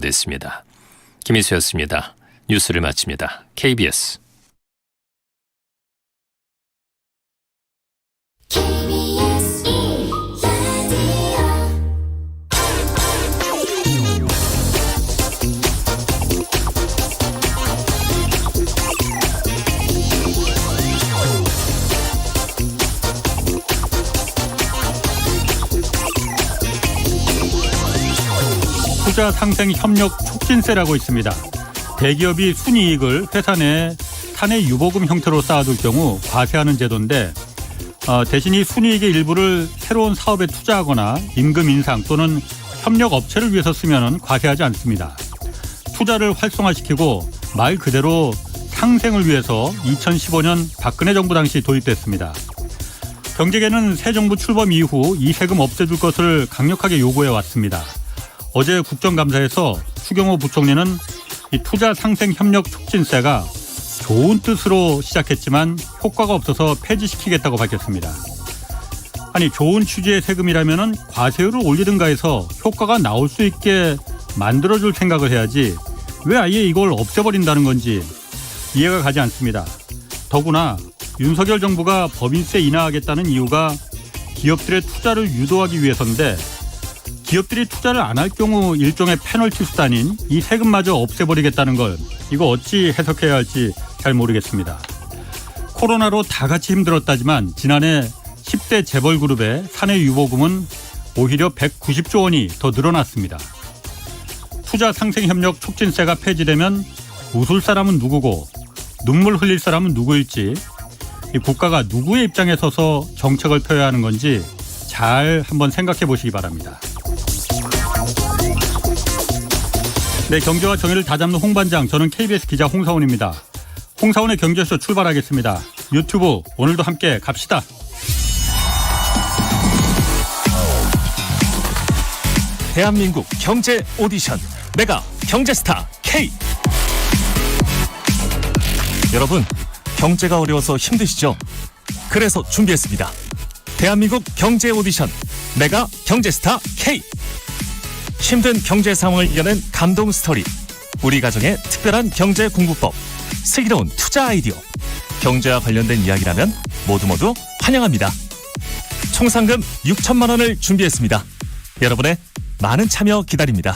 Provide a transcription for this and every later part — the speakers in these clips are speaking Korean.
됐습니다. 김희수였습니다. 뉴스를 마칩니다. KBS. 투자 상생 협력 촉진세라고 있습니다. 대기업이 순이익을 회사 내 사내 유보금 형태로 쌓아둘 경우 과세하는 제도인데 대신 이 순이익의 일부를 새로운 사업에 투자하거나 임금 인상 또는 협력 업체를 위해서 쓰면 과세하지 않습니다. 투자를 활성화시키고 말 그대로 상생을 위해서 2015년 박근혜 정부 당시 도입됐습니다. 경제계는 새 정부 출범 이후 이 세금 없애줄 것을 강력하게 요구해 왔습니다. 어제 국정감사에서 추경호 부총리는 이 투자 상생 협력 촉진세가 좋은 뜻으로 시작했지만 효과가 없어서 폐지시키겠다고 밝혔습니다. 아니 좋은 취지의 세금이라면 과세율을 올리든가 해서 효과가 나올 수 있게 만들어줄 생각을 해야지 왜 아예 이걸 없애버린다는 건지 이해가 가지 않습니다. 더구나 윤석열 정부가 법인세 인하하겠다는 이유가 기업들의 투자를 유도하기 위해서인데 기업들이 투자를 안 할 경우 일종의 페널티 수단인 이 세금마저 없애버리겠다는 걸 이거 어찌 해석해야 할지 잘 모르겠습니다. 코로나로 다 같이 힘들었다지만 지난해 10대 재벌그룹의 사내 유보금은 오히려 190조 원이 더 늘어났습니다. 투자 상생 협력 촉진세가 폐지되면 웃을 사람은 누구고 눈물 흘릴 사람은 누구일지 이 국가가 누구의 입장에 서서 정책을 펴야 하는 건지 잘 한번 생각해 보시기 바랍니다. 네, 경제와 정의를 다잡는 홍반장, 저는 KBS 기자 홍사원입니다. 홍사원의 경제쇼 출발하겠습니다. 유튜브 오늘도 함께 갑시다. 대한민국 경제 오디션 메가 경제스타 K. 여러분, 경제가 어려워서 힘드시죠? 그래서 준비했습니다. 대한민국 경제 오디션 메가 경제스타 K. 힘든 경제 상황을 이겨낸 감동 스토리, 우리 가정의 특별한 경제 공부법, 슬기로운 투자 아이디어, 경제와 관련된 이야기라면 모두 환영합니다. 총 상금 6천만 원을 준비했습니다. 여러분의 많은 참여 기다립니다.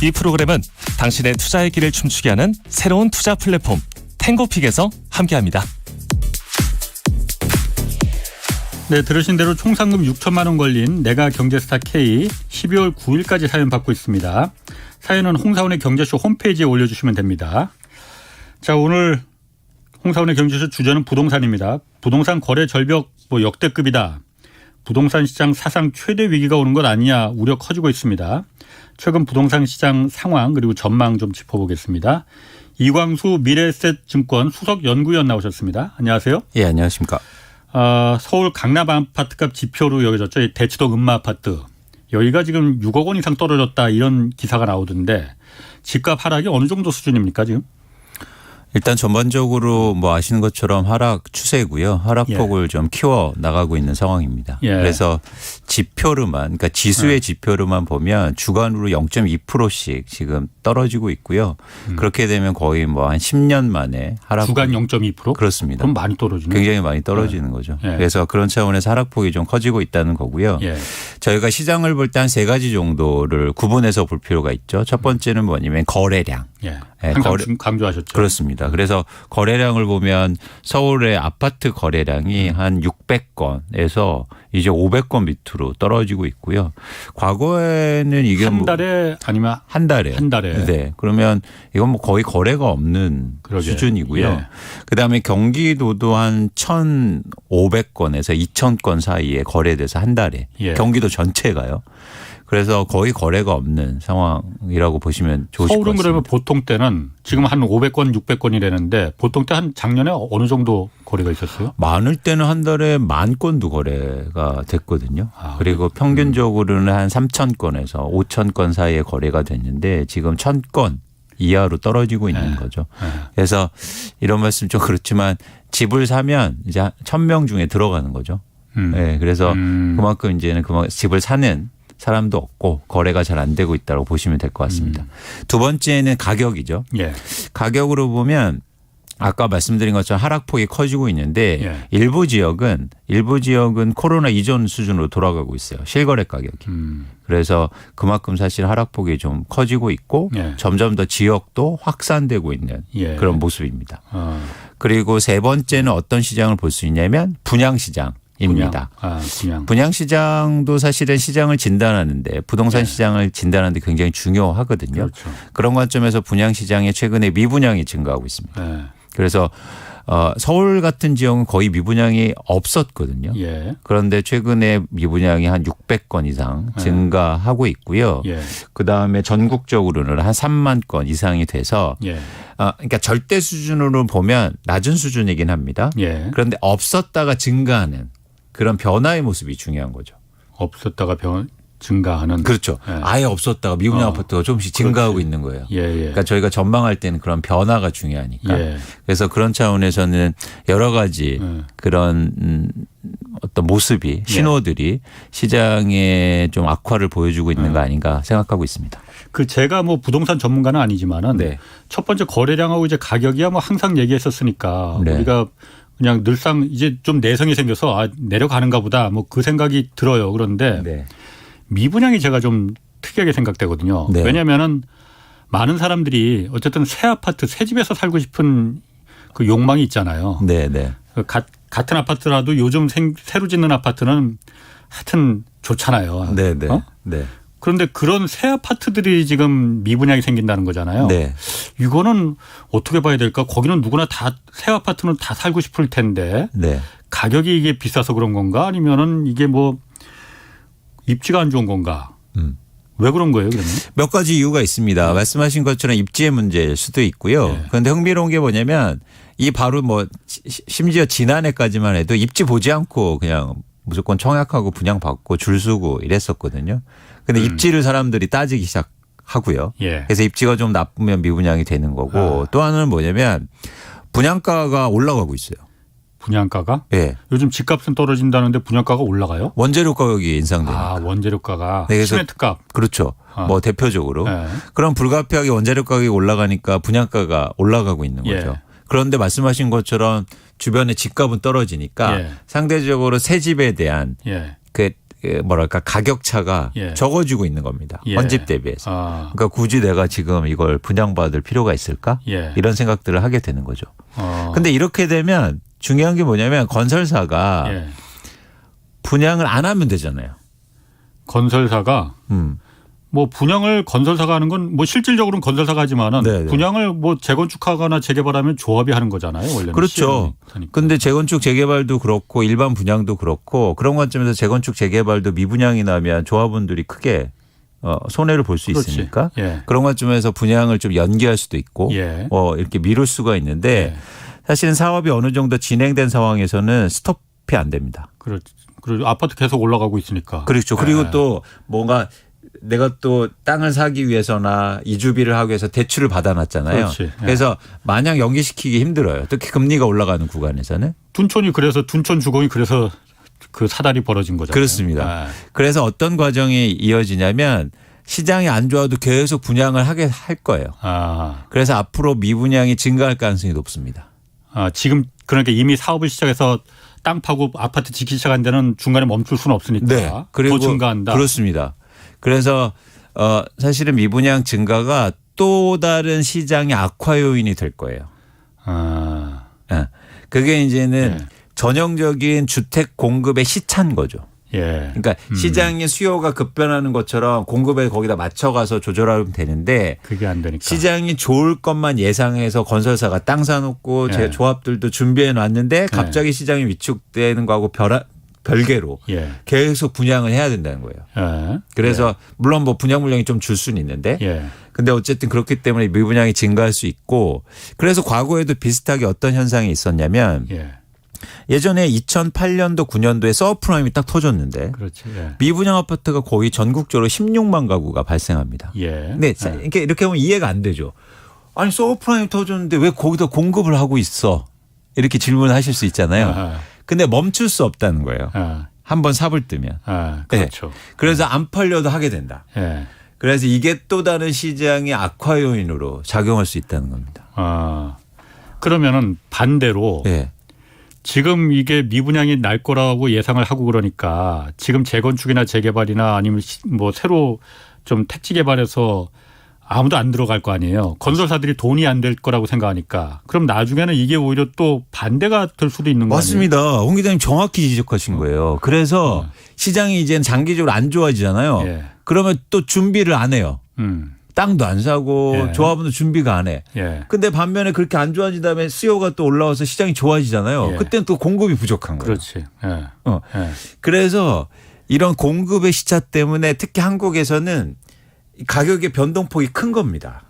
이 프로그램은 당신의 투자의 길을 춤추게 하는 새로운 투자 플랫폼 탱고픽에서 함께합니다. 네, 들으신 대로 총 상금 6천만 원 걸린 내가 경제스타 K 12월 9일까지 사연 받고 있습니다. 사연은 홍사원의 경제쇼 홈페이지에 올려주시면 됩니다. 자, 오늘 홍사원의 경제쇼 주제는 부동산입니다. 부동산 거래 절벽 역대급이다. 부동산 시장 사상 최대 위기가 오는 것 아니냐 우려 커지고 있습니다. 최근 부동산 시장 상황 그리고 전망 좀 짚어보겠습니다. 이광수 미래에셋증권 수석 연구위원 나오셨습니다. 안녕하세요. 예, 안녕하십니까. 서울 강남 아파트값 지표로 여겨졌죠. 이 대치동 음마아파트. 여기가 지금 6억 원 이상 떨어졌다 이런 기사가 나오던데 집값 하락이 어느 정도 수준입니까 지금? 일단 전반적으로 아시는 것처럼 하락 추세고요. 하락폭을 좀 키워 나가고 있는 상황입니다. 그래서 지표로만, 그러니까 지수의 지표로만 보면 주간으로 0.2%씩 지금 떨어지고 있고요. 그렇게 되면 거의 한 10년 만에 하락. 주간 0.2%? 그렇습니다. 그럼 많이 떨어지네요. 굉장히 많이 떨어지는 거죠. 그래서 그런 차원에서 하락폭이 좀 커지고 있다는 거고요. 저희가 시장을 볼 때 한 세 가지 정도를 구분해서 볼 필요가 있죠. 첫 번째는 뭐냐면 거래량. 항상 강조하셨죠. 그렇습니다. 그래서 거래량을 보면 서울의 아파트 거래량이 한 600건에서 이제 500건 밑으로 떨어지고 있고요. 과거에는 이게 한 달에 아니면 한 달에. 네. 그러면 이건 거의 거래가 없는 수준이고요. 그다음에 경기도도 한 1,500건에서 2,000건 사이에 거래돼서 한 달에 경기도 전체가요. 그래서 거의 거래가 없는 상황이라고 보시면 좋으실 것 같습니다. 서울은 그러면 보통 때는 지금 한 500건, 600건이라는데 보통 때 한 작년에 어느 정도 거래가 있었어요? 많을 때는 한 달에 10,000건도 거래가 됐거든요. 그리고 평균적으로는 한 3,000건에서 5,000건 사이에 거래가 됐는데 지금 1,000건 이하로 떨어지고 있는 거죠. 그래서 이런 말씀 좀 그렇지만 집을 사면 이제 1,000명 중에 들어가는 거죠. 그래서 그만큼 이제는 집을 사는 사람도 없고 거래가 잘 안 되고 있다고 보시면 될 것 같습니다. 두 번째는 가격이죠. 예. 가격으로 보면 아까 말씀드린 것처럼 하락폭이 커지고 있는데 예. 일부 지역은 코로나 이전 수준으로 돌아가고 있어요. 실거래 가격이. 그래서 그만큼 사실 하락폭이 좀 커지고 있고 예. 점점 더 지역도 확산되고 있는 예. 그런 모습입니다. 그리고 세 번째는 어떤 시장을 볼 수 있냐면 분양시장입니다. 분양시장도 사실은 시장을 진단하는데 부동산 예. 시장을 진단하는데 굉장히 중요하거든요. 그렇죠. 그런 관점에서 분양시장에 최근에 미분양이 증가하고 있습니다. 예. 그래서 서울 같은 지역은 거의 미분양이 없었거든요. 예. 그런데 최근에 미분양이 한 600건 이상 증가하고 있고요. 예. 그다음에 전국적으로는 한 3만 건 이상이 돼서 예. 그러니까 절대 수준으로 보면 낮은 수준이긴 합니다. 예. 그런데 없었다가 증가하는 그런 변화의 모습이 중요한 거죠. 없었다가 증가하는. 그렇죠. 예. 아예 없었다가 미분양 아파트가 조금씩 증가하고 있는 거예요. 예. 예. 그러니까 저희가 전망할 때는 그런 변화가 중요하니까. 예. 그래서 그런 차원에서는 여러 가지 그런 어떤 모습이 신호들이 시장에 좀 악화를 보여주고 있는 거 아닌가 생각하고 있습니다. 제가 뭐 부동산 전문가는 아니지만은 네. 첫 번째 거래량하고 이제 가격이야 뭐 항상 얘기했었으니까 네. 우리가 그냥 늘상 이제 좀 내성이 생겨서 내려가는가 보다 뭐 그 생각이 들어요. 그런데 네. 미분양이 제가 좀 특이하게 생각되거든요. 네. 왜냐하면은 많은 사람들이 어쨌든 새 아파트, 새 집에서 살고 싶은 그 욕망이 있잖아요. 네, 네. 같은 아파트라도 요즘 새로 짓는 아파트는 하여튼 좋잖아요. 네, 네. 네. 그런데 그런 새 아파트들이 지금 미분양이 생긴다는 거잖아요. 네. 이거는 어떻게 봐야 될까? 거기는 누구나 새 아파트는 다 살고 싶을 텐데 네. 가격이 이게 비싸서 그런 건가? 아니면은 이게 뭐 입지가 안 좋은 건가? 왜 그런 거예요, 그러면? 몇 가지 이유가 있습니다. 말씀하신 것처럼 입지의 문제일 수도 있고요. 네. 그런데 흥미로운 게 뭐냐면 이 바로 뭐 심지어 지난해까지만 해도 입지 보지 않고 그냥 무조건 청약하고 분양받고 줄 서고 이랬었거든요. 근데 입지를 사람들이 따지기 시작하고요. 예. 그래서 입지가 좀 나쁘면 미분양이 되는 거고 또 하나는 뭐냐면 분양가가 올라가고 있어요. 분양가가? 예. 요즘 집값은 떨어진다는데 분양가가 올라가요? 원재료 가격이 인상되니까. 원재료가가. 네, 그래서 시멘트값. 그렇죠. 뭐 대표적으로. 네. 그럼 불가피하게 원재료 가격이 올라가니까 분양가가 올라가고 있는 거죠. 예. 그런데 말씀하신 것처럼 주변에 집값은 떨어지니까 예. 상대적으로 새 집에 대한 예. 그 뭐랄까 가격 차가 예. 적어지고 있는 겁니다. 예. 헌집 대비해서. 그러니까 굳이 내가 지금 이걸 분양받을 필요가 있을까? 예. 이런 생각들을 하게 되는 거죠. 어. 근데 이렇게 되면 중요한 게 뭐냐면 건설사가 예. 분양을 안 하면 되잖아요. 건설사가 뭐 분양을 건설사가 하는 건 뭐 실질적으로는 건설사가 하지만은 네네. 분양을 뭐 재건축하거나 재개발하면 조합이 하는 거잖아요. 원래는. 그렇죠. 그런데 재건축 재개발도 그렇고 일반 분양도 그렇고 그런 관점에서 재건축 재개발도 미분양이 나면 조합원들이 크게 손해를 볼 수 그렇지. 있으니까 예. 그런 관점에서 분양을 좀 연기할 수도 있고 예. 이렇게 미룰 수가 있는데 사실은 사업이 어느 정도 진행된 상황에서는 스톱이 안 됩니다. 그리고 아파트 계속 올라가고 있으니까. 그렇죠. 그리고 또 뭔가 내가 또 땅을 사기 위해서나 이주비를 하기 위해서 대출을 받아놨잖아요. 그렇지. 그래서 마냥 연기시키기 힘들어요. 특히 금리가 올라가는 구간에서는. 둔촌 주공이 그래서 그 사달이 벌어진 거잖아요. 그렇습니다. 그래서 어떤 과정이 이어지냐면 시장이 안 좋아도 계속 분양을 하게 할 거예요. 그래서 앞으로 미분양이 증가할 가능성이 높습니다. 지금 그러니까 이미 사업을 시작해서 땅 파고 아파트 짓기 시작한 데는 중간에 멈출 수는 없으니까 네. 그리고 더 증가한다. 그렇습니다. 그래서 사실은 미분양 증가가 또 다른 시장의 악화 요인이 될 거예요. 그게 이제는 전형적인 주택 공급의 시차인 거죠. 예. 그러니까 시장의 수요가 급변하는 것처럼 공급에 거기다 맞춰가서 조절하면 되는데 그게 안 되니까. 시장이 좋을 것만 예상해서 건설사가 땅 사놓고 제 조합들도 준비해 놨는데 갑자기 시장이 위축되는 거하고 별개로 계속 분양을 해야 된다는 거예요. 그래서 물론 뭐 분양 물량이 좀 줄 수는 있는데 근데 어쨌든 그렇기 때문에 미분양이 증가할 수 있고 그래서 과거에도 비슷하게 어떤 현상이 있었냐면 예전에 2008년도 9년도에 서브프라임이 딱 터졌는데 그렇지. 미분양 아파트가 거의 전국적으로 16만 가구가 발생합니다. 근데 이렇게 보면 이해가 안 되죠. 아니 서브프라임 터졌는데 왜 거기다 공급을 하고 있어? 이렇게 질문을 하실 수 있잖아요. 근데 멈출 수 없다는 거예요. 한번 삽을 뜨면. 그렇죠. 네. 그래서 안 팔려도 하게 된다. 예. 그래서 이게 또 다른 시장의 악화 요인으로 작용할 수 있다는 겁니다. 그러면은 반대로 네. 지금 이게 미분양이 날 거라고 예상을 하고 그러니까 지금 재건축이나 재개발이나 아니면 뭐 새로 좀 택지 개발해서 아무도 안 들어갈 거 아니에요. 건설사들이 돈이 안 될 거라고 생각하니까. 그럼 나중에는 이게 오히려 또 반대가 될 수도 있는 거예요. 맞습니다. 홍 기자님 정확히 지적하신 거예요. 그래서 시장이 이제는 장기적으로 안 좋아지잖아요. 예. 그러면 또 준비를 안 해요. 땅도 안 사고 예. 조합원도 준비가 안 해. 예. 근데 반면에 그렇게 안 좋아진 다음에 수요가 또 올라와서 시장이 좋아지잖아요. 예. 그때는 또 공급이 부족한 거예요. 그렇지. 예. 예. 그래서 이런 공급의 시차 때문에 특히 한국에서는 가격의 변동폭이 큰 겁니다.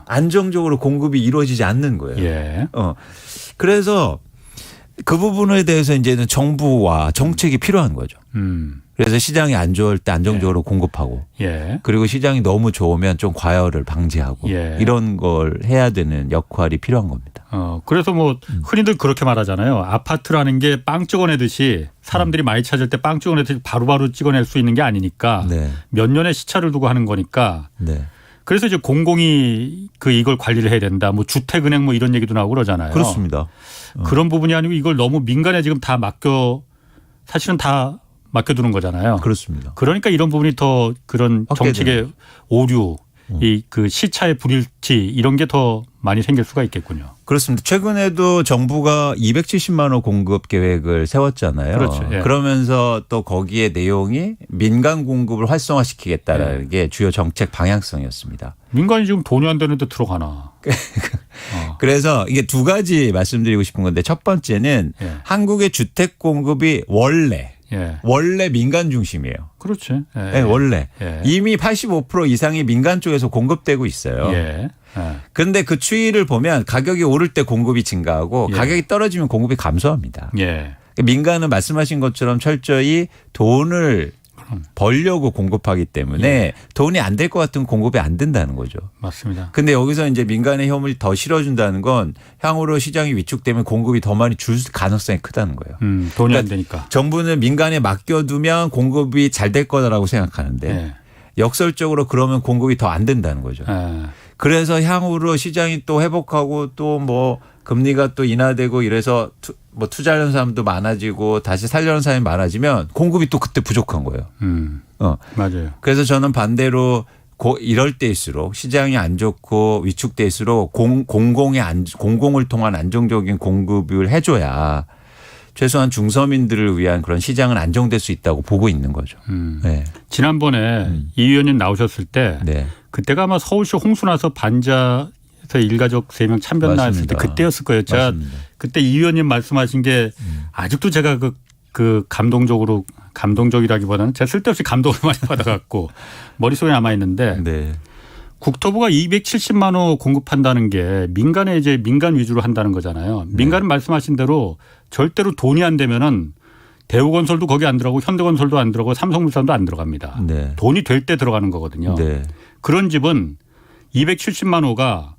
안정적으로 공급이 이루어지지 않는 거예요. 예. 그래서 그 부분에 대해서 이제는 정부와 정책이 필요한 거죠. 그래서 시장이 안 좋을 때 안정적으로 공급하고 예. 그리고 시장이 너무 좋으면 좀 과열을 방지하고 예. 이런 걸 해야 되는 역할이 필요한 겁니다. 그래서 뭐 흔히들 그렇게 말하잖아요. 아파트라는 게 빵 찍어내듯이 사람들이 많이 찾을 때 빵 찍어내듯이 바로바로 찍어낼 수 있는 게 아니니까 네. 몇 년의 시차를 두고 하는 거니까 네. 그래서 이제 공공이 이걸 관리를 해야 된다. 뭐 주택은행 뭐 이런 얘기도 나오고 그러잖아요. 그렇습니다. 그런 부분이 아니고 이걸 너무 민간에 지금 다 사실은 다 맡겨두는 거잖아요. 그렇습니다. 그러니까 이런 부분이 더 그런 정책의 오류, 그 시차의 불일치 이런 게 더 많이 생길 수가 있겠군요. 그렇습니다. 최근에도 정부가 270만 호 공급 계획을 세웠잖아요. 그렇죠. 예. 그러면서 또 거기에 내용이 민간 공급을 활성화시키겠다라는 게 주요 정책 방향성이었습니다. 민간이 지금 돈이 안 되는데 들어가나. 그래서 이게 두 가지 말씀드리고 싶은 건데 첫 번째는 예. 한국의 주택 공급이 원래 민간 중심이에요. 그렇지. 예. 네, 원래. 예. 이미 85% 이상이 민간 쪽에서 공급되고 있어요. 예. 그런데 그 추이를 보면 가격이 오를 때 공급이 증가하고 예. 가격이 떨어지면 공급이 감소합니다. 예. 민간은 말씀하신 것처럼 철저히 돈을 벌려고 공급하기 때문에 예. 돈이 안 될 것 같으면 공급이 안 된다는 거죠. 맞습니다. 근데 여기서 이제 민간의 힘을 더 실어준다는 건 향후로 시장이 위축되면 공급이 더 많이 줄 가능성이 크다는 거예요. 돈이 안 되니까. 정부는 민간에 맡겨두면 공급이 잘 될 거다라고 생각하는데 예. 역설적으로 그러면 공급이 더 안 된다는 거죠. 예. 그래서 향후로 시장이 또 회복하고 또 뭐 금리가 또 인하되고 이래서 뭐 투자하는 사람도 많아지고 다시 살려는 사람이 많아지면 공급이 또 그때 부족한 거예요. 맞아요. 그래서 저는 반대로 이럴 때일수록 시장이 안 좋고 위축될수록 공공을 통한 안정적인 공급을 해줘야 최소한 중서민들을 위한 그런 시장은 안정될 수 있다고 보고 있는 거죠. 네. 지난번에 이 의원님 나오셨을 때 네. 그때가 아마 서울시 홍수 나서 반자에서 일가족 3명 참변 나왔을 때 그때였을 거예요. 제가 맞습니다. 그때 이 의원님 말씀하신 게 아직도 제가 그 감동적이라기보다는 제가 쓸데없이 감동을 많이 받아갖고 머릿속에 남아있는데 네. 국토부가 국토부가 270만 호 공급한다는 게 민간에 이제 민간 위주로 한다는 거잖아요. 민간은 말씀하신 대로 절대로 돈이 안 되면은 대우건설도 거기 안 들어가고 현대건설도 안 들어가고 삼성물산도 안 들어갑니다. 네. 돈이 될 때 들어가는 거거든요. 네. 그런 집은 270만 호가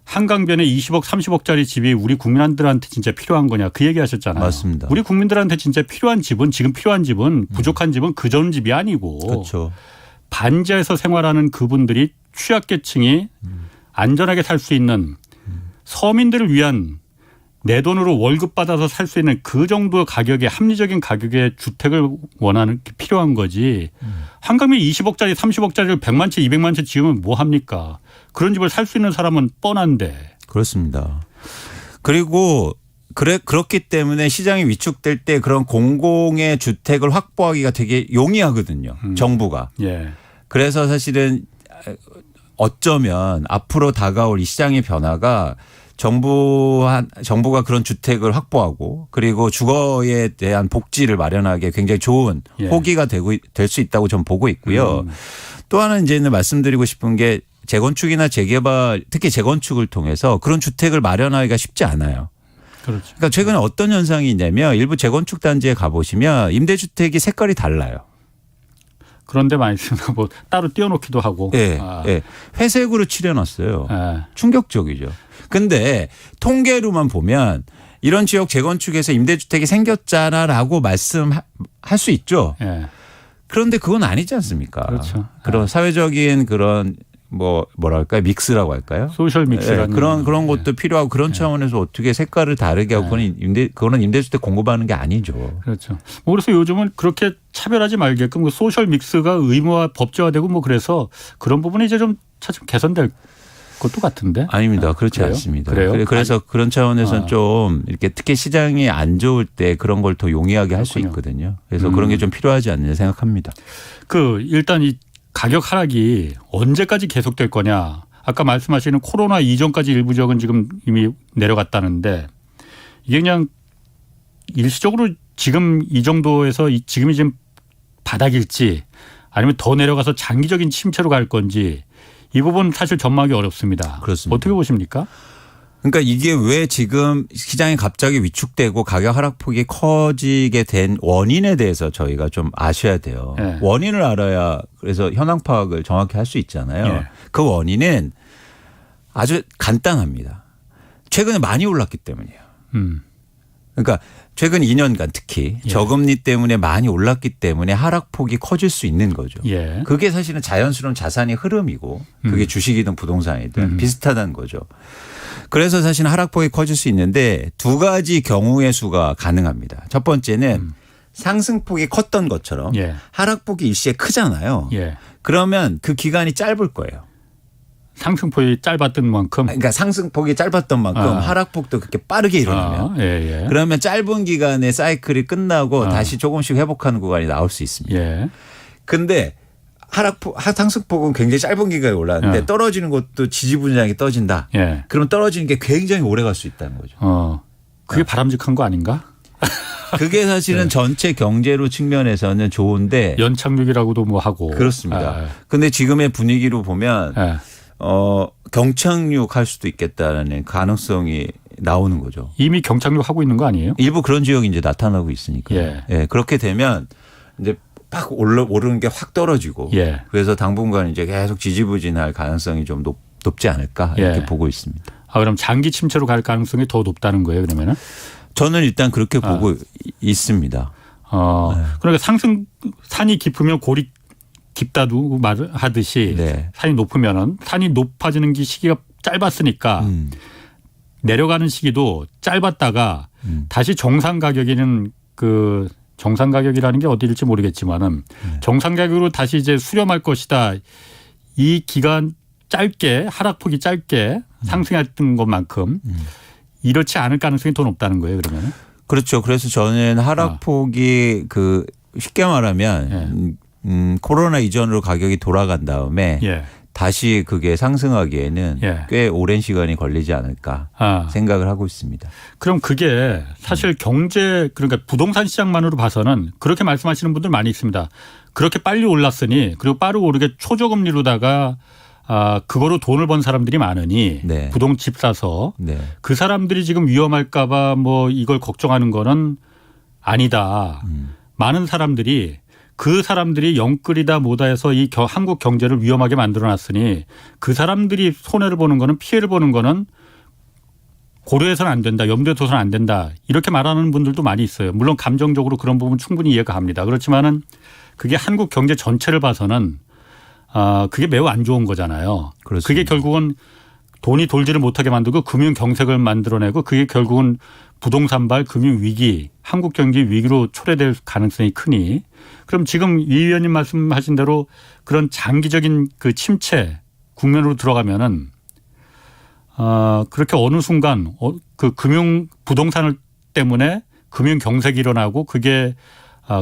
한강변에 20억 30억짜리 집이 우리 국민들한테 진짜 필요한 거냐 그 얘기 하셨잖아요. 맞습니다. 우리 국민들한테 진짜 필요한 집은 지금 필요한 집은 부족한 집은 그전 집이 아니고 그렇죠. 반지하에서 생활하는 그분들이 취약계층이 안전하게 살 수 있는 서민들을 위한 내 돈으로 월급 받아서 살 수 있는 그 정도 가격의 합리적인 가격의 주택을 원하는 게 필요한 거지. 한강에 20억짜리 30억짜리를 100만 채 200만 채 지으면 뭐 합니까? 그런 집을 살 수 있는 사람은 뻔한데. 그렇습니다. 그리고 그렇기 때문에 시장이 위축될 때 그런 공공의 주택을 확보하기가 되게 용이하거든요. 정부가. 예. 그래서 사실은 어쩌면 앞으로 다가올 이 시장의 변화가 정부가 그런 주택을 확보하고 그리고 주거에 대한 복지를 마련하기에 굉장히 좋은 예. 호기가 될 수 있다고 저는 보고 있고요. 또 하나 이제는 말씀드리고 싶은 게 재건축이나 재개발 특히 재건축을 통해서 그런 주택을 마련하기가 쉽지 않아요. 그렇죠. 그러니까 최근에 어떤 현상이 있냐면 일부 재건축 단지에 가보시면 임대주택이 색깔이 달라요. 그런데 많이 있으면 뭐 따로 띄워놓기도 하고. 네, 네. 회색으로 칠해놨어요. 충격적이죠. 근데 통계로만 보면 이런 지역 재건축에서 임대주택이 생겼잖아라고 말씀할 수 있죠. 예. 그런데 그건 아니지 않습니까? 그렇죠. 그런 사회적인 그런 뭐랄까요? 믹스라고 할까요? 소셜 믹스라는 그런 것도 필요하고 그런 차원에서 어떻게 색깔을 다르게 하고 그거는 임대주택 공급하는 게 아니죠. 그렇죠. 뭐 그래서 요즘은 그렇게 차별하지 말게끔 그 소셜 믹스가 의무화 법제화되고 뭐 그래서 그런 부분이 이제 좀 차츰 개선될 것도 같은데. 아닙니다. 그렇지 그래요? 않습니다. 그래요? 그래서 그런 차원에서는 좀 이렇게 특히 시장이 안 좋을 때 그런 걸 더 용이하게 할 수 있거든요. 그래서 그런 게 좀 필요하지 않느냐 생각합니다. 일단 이 가격 하락이 언제까지 계속될 거냐. 아까 말씀하시는 코로나 이전까지 일부 지역은 지금 이미 내려갔다는데 이게 그냥 일시적으로 지금 이 정도에서 지금이 지금 바닥일지 아니면 더 내려가서 장기적인 침체로 갈 건지 이 부분 사실 전망하기 어렵습니다. 그렇습니다. 어떻게 보십니까? 그러니까 이게 왜 지금 시장이 갑자기 위축되고 가격 하락폭이 커지게 된 원인에 대해서 저희가 좀 아셔야 돼요. 네. 원인을 알아야 그래서 현황 파악을 정확히 할 수 있잖아요. 네. 그 원인은 아주 간단합니다. 최근에 많이 올랐기 때문이에요. 그러니까 최근 2년간 특히 예. 저금리 때문에 많이 올랐기 때문에 하락폭이 커질 수 있는 거죠. 예. 그게 사실은 자연스러운 자산의 흐름이고 그게 주식이든 부동산이든 비슷하다는 거죠. 그래서 사실 하락폭이 커질 수 있는데 두 가지 경우의 수가 가능합니다. 첫 번째는 상승폭이 컸던 것처럼 예. 하락폭이 일시에 크잖아요. 예. 그러면 그 기간이 짧을 거예요. 상승폭이 짧았던 만큼. 그러니까 상승폭이 짧았던 만큼 하락폭도 그렇게 빠르게 일어나면 예. 그러면 짧은 기간의 사이클이 끝나고 다시 조금씩 회복하는 구간이 나올 수 있습니다. 예. 근데 상승폭은 굉장히 짧은 기간에 올랐는데 떨어지는 것도 지지부진하게 떨어진다. 예. 그럼 떨어지는 게 굉장히 오래 갈 수 있다는 거죠. 그게 바람직한 거 아닌가? 그게 사실은 전체 경제로 측면에서는 좋은데 연착륙이라고도 뭐 하고. 그렇습니다. 근데 지금의 분위기로 보면 경착륙할 수도 있겠다는 가능성이 나오는 거죠. 이미 경착륙하고 있는 거 아니에요? 일부 그런 지역이 이제 나타나고 있으니까. 예. 그렇게 되면 이제 팍 오르는 게 확 떨어지고 예. 그래서 당분간 이제 계속 지지부진할 가능성이 좀 높지 않을까 이렇게 보고 있습니다. 그럼 장기 침체로 갈 가능성이 더 높다는 거예요, 그러면은? 저는 일단 그렇게 보고 있습니다. 그러니까 산이 깊으면 골이 깊다도 말하듯이 산이 높으면은 산이 높아지는 시기가 짧았으니까 내려가는 시기도 짧았다가 다시 정상 가격에는 정상 가격이라는 게 어디일지 모르겠지만은 정상 가격으로 다시 이제 수렴할 것이다. 이 기간 짧게 하락폭이 짧게 상승했던 것만큼 이렇지 않을 가능성이 더 높다는 거예요, 그러면? 그렇죠. 그래서 저는 하락폭이 쉽게 말하면 코로나 이전으로 가격이 돌아간 다음에 다시 그게 상승하기에는 꽤 오랜 시간이 걸리지 않을까 생각을 하고 있습니다. 그럼 그게 사실 그러니까 부동산 시장만으로 봐서는 그렇게 말씀하시는 분들 많이 있습니다. 그렇게 빨리 올랐으니 그리고 빠르게 오르게 초저금리로다가 그거로 돈을 번 사람들이 많으니 집 사서 그 사람들이 지금 위험할까 봐 뭐 이걸 걱정하는 거는 아니다. 많은 사람들이 그 사람들이 영끌이다 뭐다 해서 이 한국 경제를 위험하게 만들어놨으니 그 사람들이 손해를 보는 거는 피해를 보는 거는 고려해서는 안 된다. 염두에 둬서는 안 된다. 이렇게 말하는 분들도 많이 있어요. 물론 감정적으로 그런 부분 충분히 이해가 갑니다. 그렇지만은 그게 한국 경제 전체를 봐서는 그게 매우 안 좋은 거잖아요. 그렇습니다. 그게 결국은 돈이 돌지를 못하게 만들고 금융 경색을 만들어내고 그게 결국은 부동산발 금융 위기, 한국 경제 위기로 초래될 가능성이 크니 그럼 지금 이 의원님 말씀하신 대로 그런 장기적인 침체 국면으로 들어가면은 그렇게 어느 순간 부동산을 때문에 금융 경색이 일어나고 그게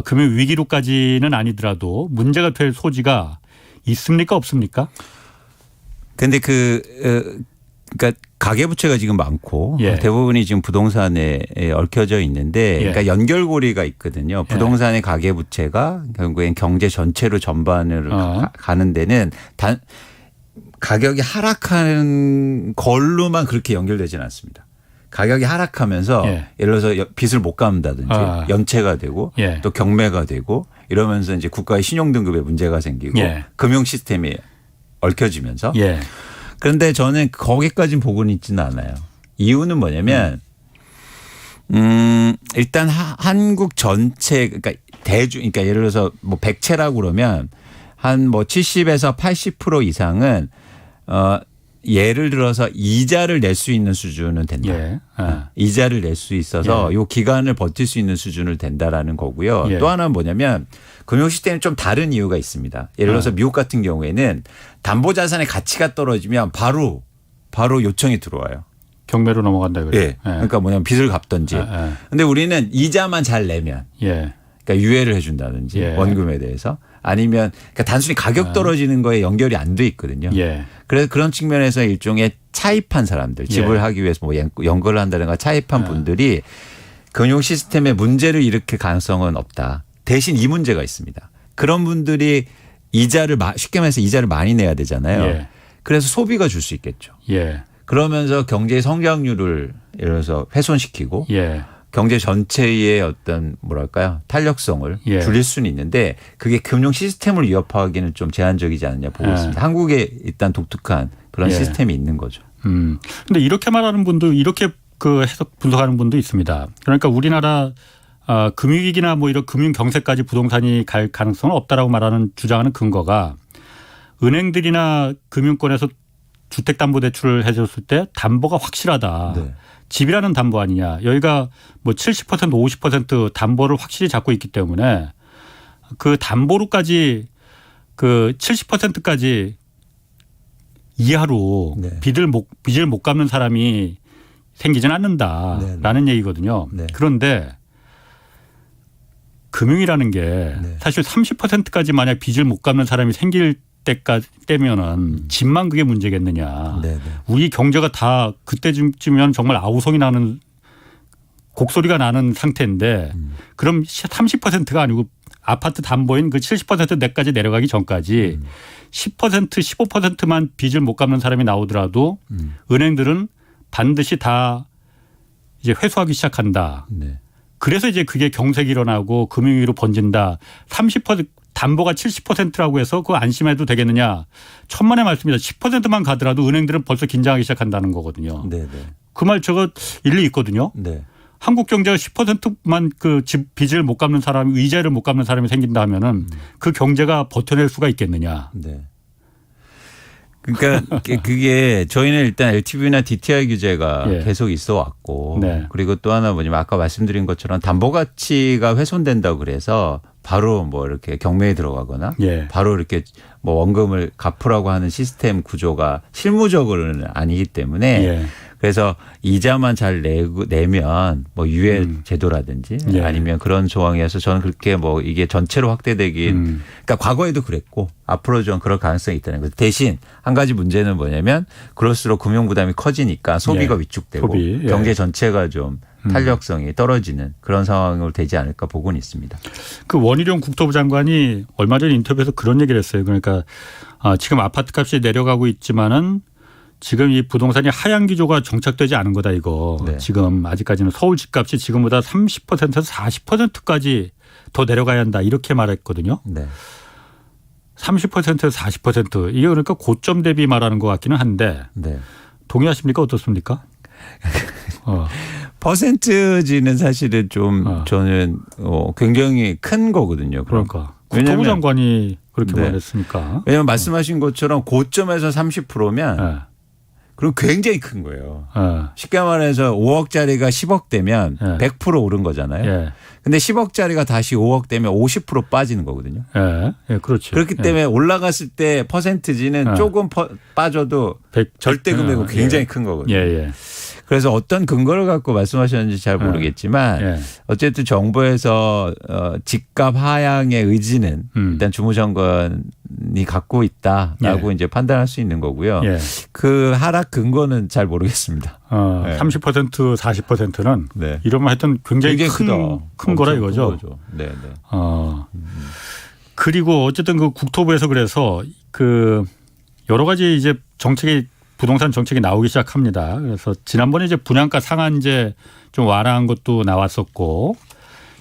금융 위기로까지는 아니더라도 문제가 될 소지가 있습니까 없습니까? 근데 그러니까 가계부채가 지금 많고 대부분이 지금 부동산에 얽혀져 있는데 그러니까 연결고리가 있거든요. 부동산의 가계부채가 결국엔 경제 전체로 전반으로 가는 데는 가격이 하락하는 걸로만 그렇게 연결되지는 않습니다. 가격이 하락하면서 예를 들어서 빚을 못 갚는다든지 연체가 되고 또 경매가 되고 이러면서 이제 국가의 신용등급에 문제가 생기고 금융 시스템이 얽혀지면서 그런데 저는 거기까지는 보고는 있지는 않아요. 이유는 뭐냐면 일단 한국 전체 그러니까 그러니까 예를 들어서 뭐 100채라고 그러면 한 뭐 70에서 80% 이상은 예를 들어서 이자를 낼 수 있는 수준은 된다. 예. 이자를 낼 수 있어서 요 기간을 버틸 수 있는 수준을 된다라는 거고요. 예. 또 하나는 뭐냐면 금융 시스템이 좀 다른 이유가 있습니다. 예를 들어서 미국 같은 경우에는 담보 자산의 가치가 떨어지면 바로 요청이 들어와요. 경매로 넘어간다 그래요. 예. 그러니까 뭐냐면 빚을 갚든지. 근데 우리는 이자만 잘 내면 예. 그러니까 유예를 해 준다든지 예. 원금에 대해서 아니면 그러니까 단순히 가격 떨어지는 거에 연결이 안 돼 있거든요. 예. 그래서 그런 측면에서 일종의 차입한 사람들 집을 하기 위해서 뭐 연거를 한다든가 차입한 분들이 금융 시스템에 문제를 일으킬 가능성은 없다. 대신 이 문제가 있습니다. 그런 분들이 쉽게 말해서 이자를 많이 내야 되잖아요. 예. 그래서 소비가 줄 수 있겠죠. 예. 그러면서 경제의 성장률을 예를 들어서 훼손시키고 예. 경제 전체의 어떤 뭐랄까요 탄력성을 예. 줄일 수는 있는데 그게 금융 시스템을 위협하기는 좀 제한적이지 않느냐 보고 있습니다. 한국에 일단 독특한 그런 예. 시스템이 있는 거죠. 근데 이렇게 말하는 분도 이렇게 그 해석 분석하는 분도 있습니다. 그러니까 우리나라 금융위기나 뭐 이런 금융 경세까지 부동산이 갈 가능성은 없다라고 말하는 주장하는 근거가 은행들이나 금융권에서 주택담보대출을 해줬을 때 담보가 확실하다. 네. 집이라는 담보 아니냐. 여기가 뭐 70% 50% 담보를 확실히 잡고 있기 때문에 그 담보로까지 그 70%까지 이하로 네. 빚을 못 갚는 사람이 생기진 않는다라는 얘기거든요. 네. 그런데 금융이라는 게 사실 30%까지 만약 빚을 못 갚는 사람이 생길 때면은 집만 그게 문제겠느냐. 네네. 우리 경제가 다 그때쯤이면 정말 아우성이 나는 곡소리가 나는 상태인데 그럼 30%가 아니고 아파트 담보인 그 70% 내까지 내려가기 전까지 10% 15%만 빚을 못 갚는 사람이 나오더라도 은행들은 반드시 다 이제 회수하기 시작한다. 네. 그래서 이제 그게 경색이 일어나고 금융위기로 번진다. 30% 담보가 70%라고 해서 그거 안심해도 되겠느냐. 천만의 말씀이다. 10%만 가더라도 은행들은 벌써 긴장하기 시작한다는 거거든요. 네네. 그 말 저거 일리 있거든요. 네. 한국 경제가 10%만 그 집 빚을 못 갚는 사람, 이자를 못 갚는 사람이 생긴다 하면은 그 경제가 버텨낼 수가 있겠느냐. 네. 그러니까 그게 저희는 일단 LTV나 DTI 규제가 예. 계속 있어 왔고 네. 그리고 또 하나 뭐냐면 아까 말씀드린 것처럼 담보 가치가 훼손된다고 그래서 바로 뭐 이렇게 경매에 들어가거나 예. 바로 이렇게 뭐 원금을 갚으라고 하는 시스템 구조가 실무적으로는 아니기 때문에 예. 그래서 이자만 잘 내면 뭐 유예 제도라든지 예. 아니면 그런 조항이어서 저는 그렇게 뭐 이게 전체로 확대되긴 그러니까 과거에도 그랬고 앞으로 좀 그럴 가능성이 있다는 거죠. 대신 한 가지 문제는 뭐냐면 그럴수록 금융 부담이 커지니까 소비가 예. 위축되고 소비. 예. 경제 전체가 좀 탄력성이 떨어지는 그런 상황으로 되지 않을까 보고는 있습니다. 그 원희룡 국토부 장관이 얼마 전 인터뷰에서 그런 얘기를 했어요. 그러니까 지금 아파트 값이 내려가고 있지만은 지금 이 부동산이 하향 기조가 정착되지 않은 거다 이거. 네. 지금 아직까지는 서울 집값이 지금보다 30%에서 40%까지 더 내려가야 한다 이렇게 말했거든요. 네. 30%에서 40% 이게 그러니까 고점 대비 말하는 것 같기는 한데 네. 동의하십니까 어떻습니까? 퍼센트지는 사실은 좀 저는 굉장히 큰 거거든요. 그러니까 국토부 장관이 그렇게 네. 말했으니까. 왜냐하면 말씀하신 것처럼 고점에서 30%면 네. 그럼 굉장히 큰 거예요. 네. 쉽게 말해서 5억짜리가 10억 되면 네. 100% 오른 거잖아요. 예. 근데 10억짜리가 다시 5억 되면 50% 빠지는 거거든요. 예. 예. 그렇지. 그렇기 때문에 올라갔을 때 퍼센트지는 조금 빠져도 절대 금액은 굉장히 큰 거거든요. 예. 예. 그래서 어떤 근거를 갖고 말씀하셨는지 잘 모르겠지만 예. 어쨌든 정부에서 집값 하향의 의지는 일단 주무정권이 갖고 있다라고 예. 이제 판단할 수 있는 거고요. 예. 그 하락 근거는 잘 모르겠습니다. 네. 30% 40%는 네. 이러면 하여튼 굉장히 큰 거라 이거죠. 네, 네. 그리고 어쨌든 그 국토부에서 그래서 그 여러 가지 이제 정책이 부동산 정책이 나오기 시작합니다. 그래서 지난번에 이제 분양가 상한제 좀 완화한 것도 나왔었고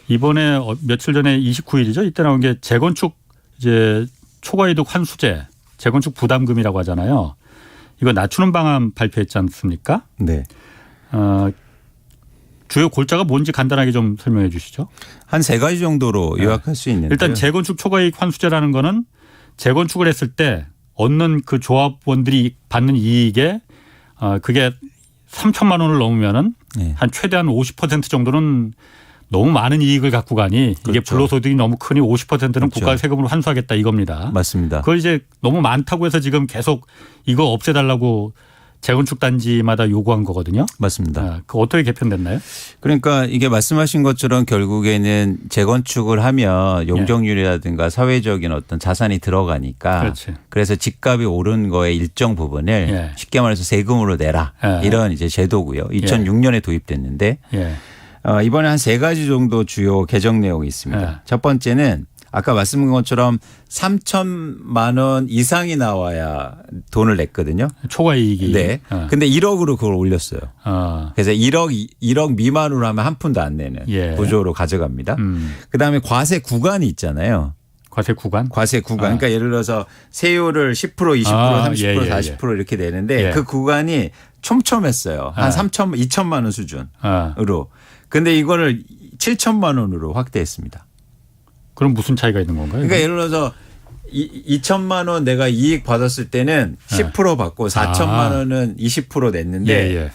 이번에 며칠 전에 29일이죠. 이때 나온 게 재건축 이제 초과이득 환수제, 재건축 부담금이라고 하잖아요. 이거 낮추는 방안 발표했지 않습니까? 네. 주요 골자가 뭔지 간단하게 좀 설명해 주시죠. 한 세 가지 정도로 요약할 수 있는데 일단 재건축 초과이익 환수제라는 거는 재건축을 했을 때 얻는 그 조합원들이 받는 이익에 그게 3천만 원을 넘으면은 네. 한 최대한 50% 정도는 너무 많은 이익을 갖고 가니 이게 그렇죠. 불로소득이 너무 크니 50%는 그렇죠. 국가 세금으로 환수하겠다 이겁니다. 맞습니다. 그걸 이제 너무 많다고 해서 지금 계속 이거 없애달라고 재건축 단지마다 요구한 거거든요. 맞습니다. 그 어떻게 개편됐나요? 그러니까 이게 말씀하신 것처럼 결국에는 재건축을 하면 용적률이라든가 사회적인 어떤 자산이 들어가니까 그렇지. 그래서 집값이 오른 거의 일정 부분을 예. 쉽게 말해서 세금으로 내라 예. 이런 이제 제도고요. 2006년에 도입됐는데 예. 이번에 한 세 가지 정도 주요 개정 내용이 있습니다. 예. 첫 번째는 아까 말씀드린 것처럼 3천만 원 이상이 나와야 돈을 냈거든요. 초과이익이. 네. 근데 1억으로 그걸 올렸어요. 그래서 1억 미만으로 하면 한 푼도 안 내는 예. 구조로 가져갑니다. 그다음에 과세 구간이 있잖아요. 과세 구간? 과세 구간. 그러니까 예를 들어서 세율을 10%, 20%, 30%, 예, 예, 40% 이렇게 내는데 예. 그 구간이 촘촘했어요. 한 2천만 원 수준으로. 근데 이거를 7천만 원으로 확대했습니다. 그럼 무슨 차이가 있는 건가요? 그러니까 예를 들어서 2천만 원 내가 이익 받았을 때는 10% 받고 4천만 원은 20% 냈는데 예.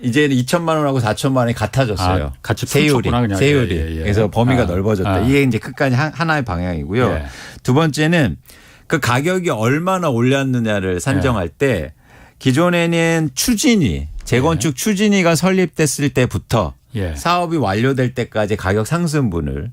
이제는 2천만 원하고 4천만 원이 같아졌어요. 같이 세율이. 훔쳤구나, 그냥. 세율이. 예. 그래서 범위가 넓어졌다. 이게 이제 끝까지 하나의 방향이고요. 예. 두 번째는 그 가격이 얼마나 올랐느냐를 산정할 때 기존에는 추진위, 재건축 추진위가 설립됐을 때부터 예. 사업이 완료될 때까지 가격 상승분을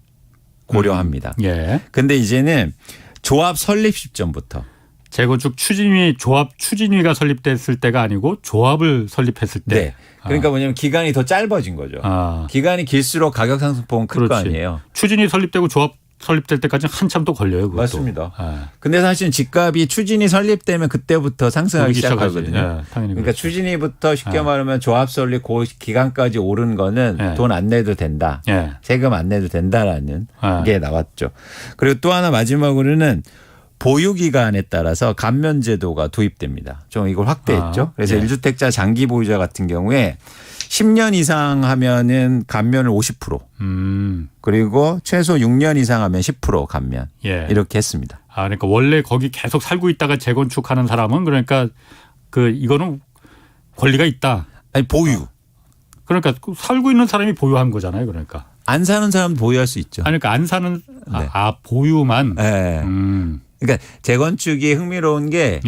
고려합니다. 예. 근데 이제는 조합 설립 시점부터 재건축 추진위 조합 추진위가 설립됐을 때가 아니고 조합을 설립했을 때. 네. 그러니까 뭐냐면 기간이 더 짧아진 거죠. 기간이 길수록 가격 상승폭은 클 거 아니에요. 추진위 설립되고 조합 설립될 때까지는 한참 또 걸려요. 그것도. 맞습니다. 근데 사실 집값이 추진이 설립되면 그때부터 상승하기 시작하거든요. 네, 당연히 그러니까 그렇죠. 추진위부터 쉽게 말하면 조합 설립 그 기간까지 오른 거는 네. 돈 안 내도 된다. 네. 세금 안 내도 된다라는 게 나왔죠. 그리고 또 하나 마지막으로는 보유 기간에 따라서 감면 제도가 도입됩니다. 좀 이걸 확대했죠. 그래서 1주택자 장기 보유자 같은 경우에 10년 이상 하면은 감면을 50%. 그리고 최소 6년 이상 하면 10% 감면. 이렇게 했습니다. 그러니까 원래 거기 계속 살고 있다가 재건축하는 사람은 그러니까 이거는 권리가 있다. 아니 보유. 그러니까 살고 있는 사람이 보유한 거잖아요. 그러니까. 안 사는 사람도 보유할 수 있죠. 그러니까 안 사는 보유만. 네. 그러니까 재건축이 흥미로운 게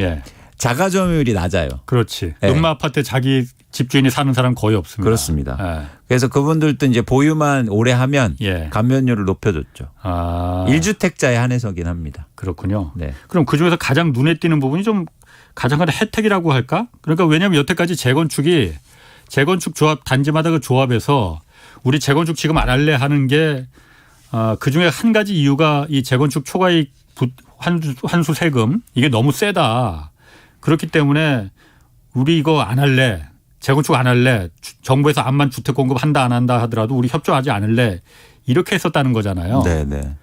자가 점유율이 낮아요. 그렇지. 농마 아파트에 자기 집주인이 사는 사람 거의 없습니다. 그렇습니다. 그래서 그분들도 이제 보유만 오래 하면 감면율을 높여줬죠. 1주택자에 한해서긴 합니다. 그렇군요. 네. 그럼 그중에서 가장 눈에 띄는 부분이 좀 가장 큰 혜택이라고 할까? 그러니까 왜냐하면 여태까지 재건축 조합 단지마다 그 조합에서 우리 재건축 지금 안 할래 하는 게 그중에 한 가지 이유가 이 재건축 초과이익 환수 세금 이게 너무 세다. 그렇기 때문에 우리 이거 안 할래. 재건축 안 할래. 정부에서 암만 주택 공급한다 안 한다 하더라도 우리 협조하지 않을래. 이렇게 했었다는 거잖아요. 네.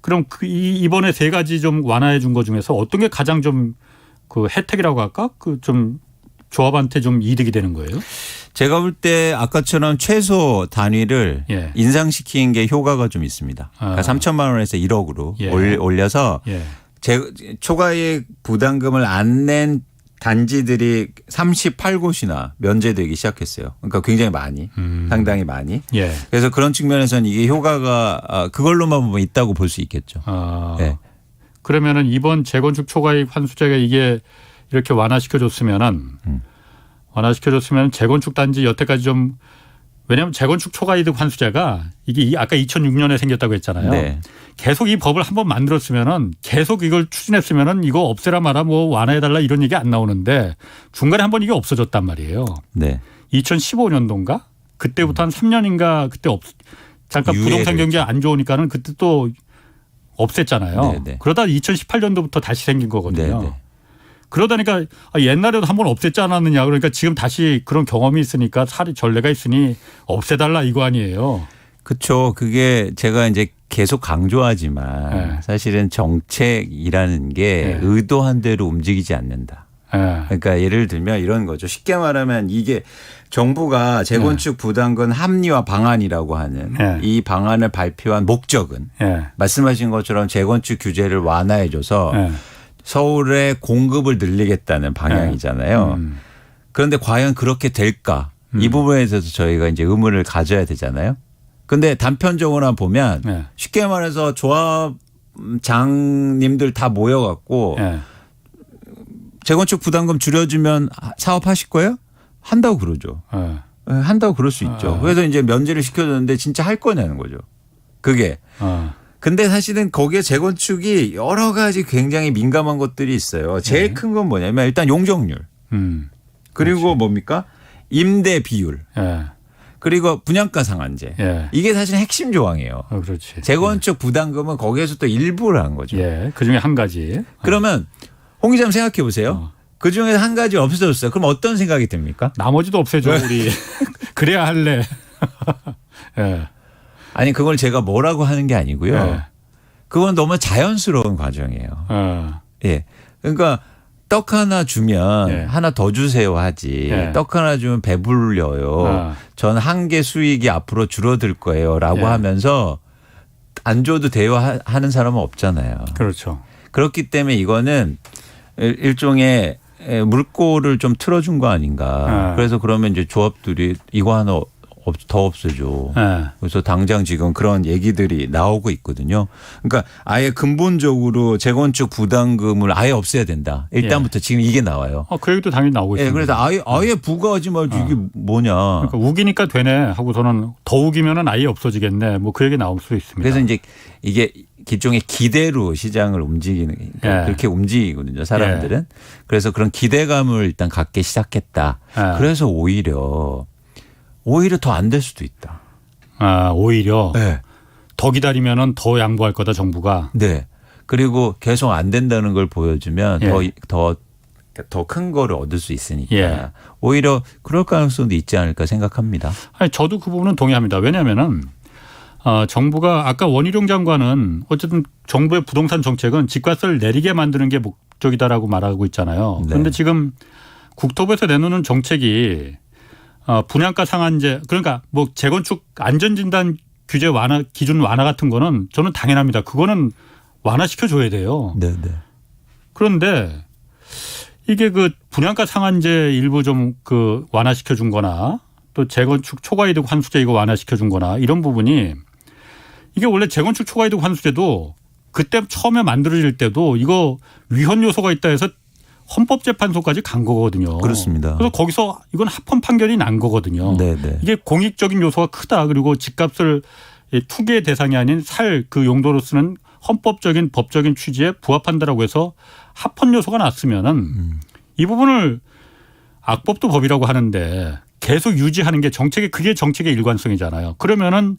그럼 이번에 세 가지 좀 완화해 준 것 중에서 어떤 게 가장 좀 그 혜택이라고 할까? 좀 조합한테 좀 이득이 되는 거예요? 제가 볼 때 아까처럼 최소 단위를 인상시킨 게 효과가 좀 있습니다. 그러니까 3천만 원에서 1억으로 올려서 초과이익 부담금을 안 낸 단지들이 38곳이나 면제되기 시작했어요. 그러니까 굉장히 많이, 상당히 많이. 그래서 그런 측면에서는 이게 효과가 그걸로만 보면 있다고 볼 수 있겠죠. 그러면은 이번 재건축 초과이익 환수제가 이게 이렇게 완화시켜줬으면은 재건축 단지 여태까지 좀 왜냐하면 재건축 초과이득 환수제가 이게 아까 2006년에 생겼다고 했잖아요. 계속 이 법을 한번 만들었으면은 계속 이걸 추진했으면은 이거 없애라 마라 뭐 완화해달라 이런 얘기 안 나오는데 중간에 한번 이게 없어졌단 말이에요. 2015년도인가 그때부터 한 3년인가 그때 잠깐 부동산 경기 안 좋으니까는 그때 또 없앴잖아요. 그러다 2018년도부터 다시 생긴 거거든요. 그러다니까 옛날에도 한번 없앴지 않았느냐. 그러니까 지금 다시 그런 경험이 있으니까 전례가 있으니 없애달라 이거 아니에요. 그렇죠. 그게 제가 이제 계속 강조하지만 사실은 정책이라는 게 의도한 대로 움직이지 않는다. 그러니까 예를 들면 이런 거죠. 쉽게 말하면 이게 정부가 재건축 부담금 합리화 방안이라고 하는 이 방안을 발표한 목적은 말씀하신 것처럼 재건축 규제를 완화해줘서 서울의 공급을 늘리겠다는 방향이잖아요. 그런데 과연 그렇게 될까? 이 부분에 대해서 저희가 이제 의문을 가져야 되잖아요. 근데 단편적으로만 보면 쉽게 말해서 조합장님들 다 모여갖고 재건축 부담금 줄여주면 사업하실 거예요? 한다고 그러죠. 한다고 그럴 수 있죠. 그래서 이제 면제를 시켜줬는데 진짜 할 거냐는 거죠. 그게. 근데 사실은 거기에 재건축이 여러 가지 굉장히 민감한 것들이 있어요. 제일 큰 건 뭐냐면 일단 용적률. 그리고 그렇지. 뭡니까? 임대 비율. 그리고 분양가 상한제. 이게 사실 핵심 조항이에요. 그렇지. 재건축 부담금은 거기에서 또 일부를 한 거죠. 그중에 한 가지. 그러면 홍 기자님 생각해 보세요. 그중에 한 가지 없어졌어요. 그럼 어떤 생각이 듭니까? 나머지도 없애줘 우리. 그래야 할래. 아니 그걸 제가 뭐라고 하는 게 아니고요. 그건 너무 자연스러운 과정이에요. 그러니까 떡 하나 주면 하나 더 주세요 하지. 떡 하나 주면 배불려요. 전 한 개 수익이 앞으로 줄어들 거예요 라고 하면서 안 줘도 돼요 하는 사람은 없잖아요. 그렇죠. 그렇기 때문에 이거는 일종의 물꼬를 좀 틀어준 거 아닌가. 그래서 그러면 이제 조합들이 이거 하나 더 없애줘. 그래서 당장 지금 그런 얘기들이 나오고 있거든요. 그러니까 아예 근본적으로 재건축 부담금을 아예 없애야 된다. 일단부터 지금 이게 나와요. 그 얘기도 당연히 나오고 있습니다. 그래서 아예 부과하지 말지 이게 뭐냐. 그러니까 우기니까 되네 하고서는 더 우기면은 아예 없어지겠네. 뭐 그 얘기 나올 수 있습니다. 그래서 이제 이게 기종의 기대로 시장을 움직이는 그렇게 움직이거든요. 사람들은. 그래서 그런 기대감을 일단 갖기 시작했다. 그래서 오히려 더 안 될 수도 있다. 오히려 더 기다리면은 더 양보할 거다 정부가. 네. 그리고 계속 안 된다는 걸 보여주면 더 큰 거를 얻을 수 있으니까 오히려 그럴 가능성도 있지 않을까 생각합니다. 아니 저도 그 부분은 동의합니다. 왜냐하면은 정부가 아까 원희룡 장관은 어쨌든 정부의 부동산 정책은 집값을 내리게 만드는 게 목적이다라고 말하고 있잖아요. 그런데 지금 국토부에서 내놓는 정책이 분양가 상한제 그러니까 뭐 재건축 안전진단 규제 완화 기준 완화 같은 거는 저는 당연합니다. 그거는 완화시켜 줘야 돼요. 그런데 이게 그 분양가 상한제 일부 좀 그 완화시켜 준 거나 또 재건축 초과이득 환수제 이거 완화시켜 준 거나 이런 부분이 이게 원래 재건축 초과이득 환수제도 그때 처음에 만들어질 때도 이거 위헌 요소가 있다 해서 헌법재판소까지 간 거거든요. 그렇습니다. 그래서 거기서 이건 합헌 판결이 난 거거든요. 이게 공익적인 요소가 크다. 그리고 집값을 투기의 대상이 아닌 살 그 용도로 쓰는 헌법적인 법적인 취지에 부합한다라고 해서 합헌 요소가 났으면은 이 부분을 악법도 법이라고 하는데 계속 유지하는 게 그게 정책의 일관성이잖아요. 그러면은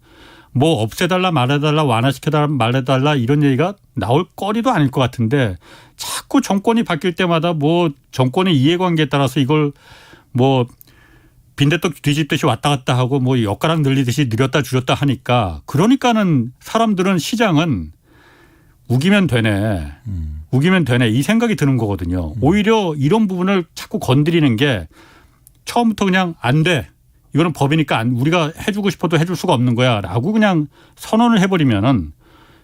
뭐 없애달라 말해달라 완화시켜달라 말해달라 이런 얘기가 나올 거리도 아닐 것 같은데 자꾸 정권이 바뀔 때마다 뭐 정권의 이해관계에 따라서 이걸 뭐 빈대떡 뒤집듯이 왔다 갔다 하고 뭐 엿가락 늘리듯이 늘렸다 줄였다 하니까 그러니까는 사람들은 시장은 우기면 되네. 우기면 되네. 이 생각이 드는 거거든요. 오히려 이런 부분을 자꾸 건드리는 게 처음부터 그냥 안 돼. 이거는 법이니까 우리가 해주고 싶어도 해줄 수가 없는 거야 라고 그냥 선언을 해버리면은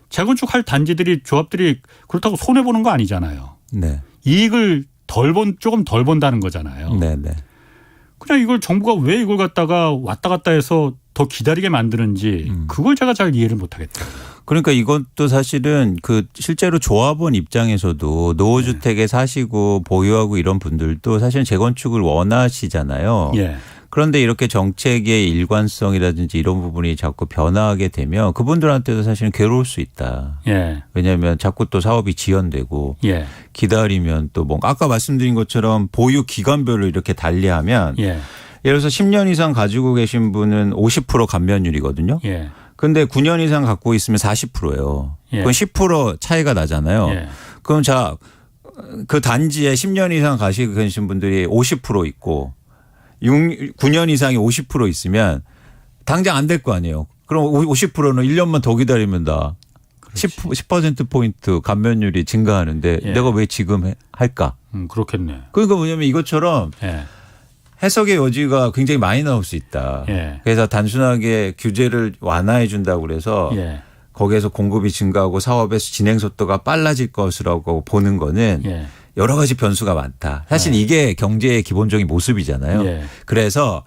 재건축할 단지들이 조합들이 그렇다고 손해보는 거 아니잖아요. 이익을 조금 덜 본다는 거잖아요. 그냥 이걸 정부가 왜 이걸 갖다가 왔다 갔다 해서 더 기다리게 만드는지 그걸 제가 잘 이해를 못하겠다. 그러니까 이것도 사실은 그 실제로 조합원 입장에서도 노후주택에 사시고 보유하고 이런 분들도 사실은 재건축을 원하시잖아요. 그런데 이렇게 정책의 일관성이라든지 이런 부분이 자꾸 변화하게 되면 그분들한테도 사실은 괴로울 수 있다. 왜냐하면 자꾸 또 사업이 지연되고 기다리면 또 뭔가 아까 말씀드린 것처럼 보유 기간별로 이렇게 달리하면 예를 들어서 10년 이상 가지고 계신 분은 50% 감면율이거든요. 그런데 9년 이상 갖고 있으면 40%예요. 그건 10% 차이가 나잖아요. 그럼 그 단지에 10년 이상 가시고 계신 분들이 50% 있고 9년 이상이 50% 있으면 당장 안 될 거 아니에요. 그럼 50%는 1년만 더 기다리면 다 10%포인트 감면율이 증가하는데 예. 내가 왜 지금 할까? 그렇겠네. 그러니까 뭐냐면 이것처럼 예. 해석의 여지가 굉장히 많이 나올 수 있다. 예. 그래서 단순하게 규제를 완화해 준다고 그래서 예. 거기에서 공급이 증가하고 사업의 진행 속도가 빨라질 것이라고 보는 거는 예. 여러 가지 변수가 많다. 사실 이게 경제의 기본적인 모습이잖아요. 예. 그래서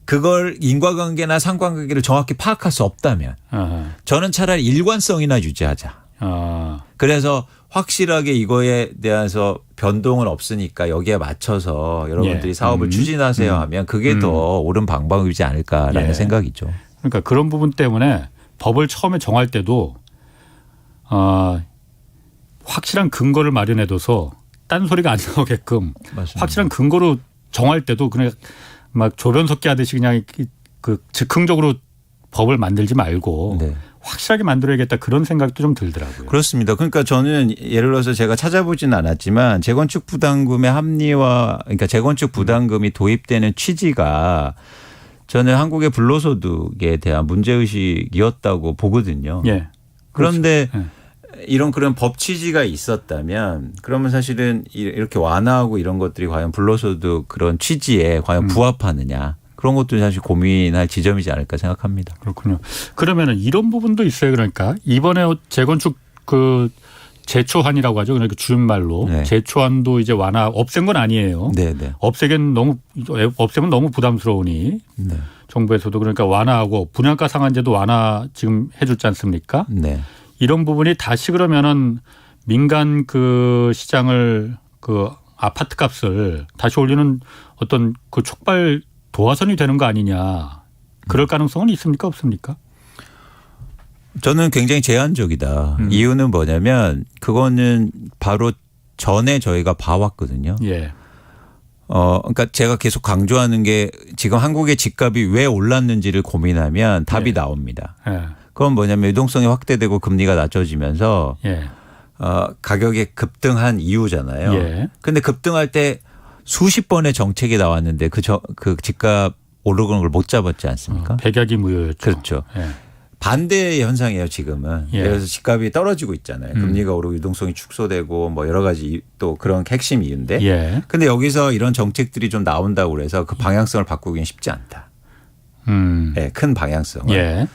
그걸 인과관계나 상관관계를 정확히 파악할 수 없다면 아하. 저는 차라리 일관성이나 유지하자. 그래서 확실하게 이거에 대해서 변동은 없으니까 여기에 맞춰서 여러분들이 예. 사업을 추진하세요 하면 그게 더 옳은 방법이지 않을까라는 예. 생각이죠. 그러니까 그런 부분 때문에 법을 처음에 정할 때도 확실한 근거를 마련해둬서 딴소리가 안 나오게끔 맞습니다. 확실한 근거로 정할 때도 그냥 막 조변 섞기 하듯이 그냥 그 즉흥적으로 법을 만들지 말고 네. 확실하게 만들어야겠다 그런 생각도 좀 들더라고요. 그렇습니다. 그러니까 저는 예를 들어서 제가 찾아보지는 않았지만 재건축 부담금의 합리화, 그러니까 재건축 부담금이 도입되는 취지가 저는 한국의 불로소득에 대한 문제의식이었다고 보거든요. 예. 그런데 그렇죠. 이런 그런 법 취지가 있었다면 그러면 사실은 이렇게 완화하고 이런 것들이 과연 불로소득 그런 취지에 과연 부합하느냐 그런 것도 사실 고민할 지점이지 않을까 생각합니다. 그렇군요. 그러면은 이런 부분도 있어요. 그러니까 이번에 재건축 그 재초안이라고 하죠. 그러니까 줄임말로 네. 재초안도 이제 완화 없앤 건 아니에요. 네네. 없애면 너무 부담스러우니 네. 정부에서도 그러니까 완화하고 분양가 상한제도 완화 지금 해줬지 않습니까? 네. 이런 부분이 다시 그러면은 민간 그 시장을 그 아파트 값을 다시 올리는 어떤 그 촉발 도화선이 되는 거 아니냐. 그럴 가능성은 있습니까? 없습니까? 저는 굉장히 제한적이다. 이유는 뭐냐면 그거는 바로 전에 저희가 봐왔거든요. 예. 그러니까 제가 계속 강조하는 게 지금 한국의 집값이 왜 올랐는지를 고민하면 답이 예. 나옵니다. 예. 그건 뭐냐면 유동성이 확대되고 금리가 낮춰지면서 예. 가격이 급등한 이유잖아요. 예. 그런데 급등할 때 수십 번의 정책이 나왔는데 그 집값 오르는 걸 못 잡았지 않습니까? 백약이 무효였죠. 그렇죠. 예. 반대의 현상이에요 지금은. 예. 그래서 집값이 떨어지고 있잖아요. 금리가 오르고 유동성이 축소되고 뭐 여러 가지 또 그런 핵심 이유인데. 예. 근데 여기서 이런 정책들이 좀 나온다고 그래서 그 방향성을 바꾸기는 쉽지 않다. 네, 큰 방향성을. 예.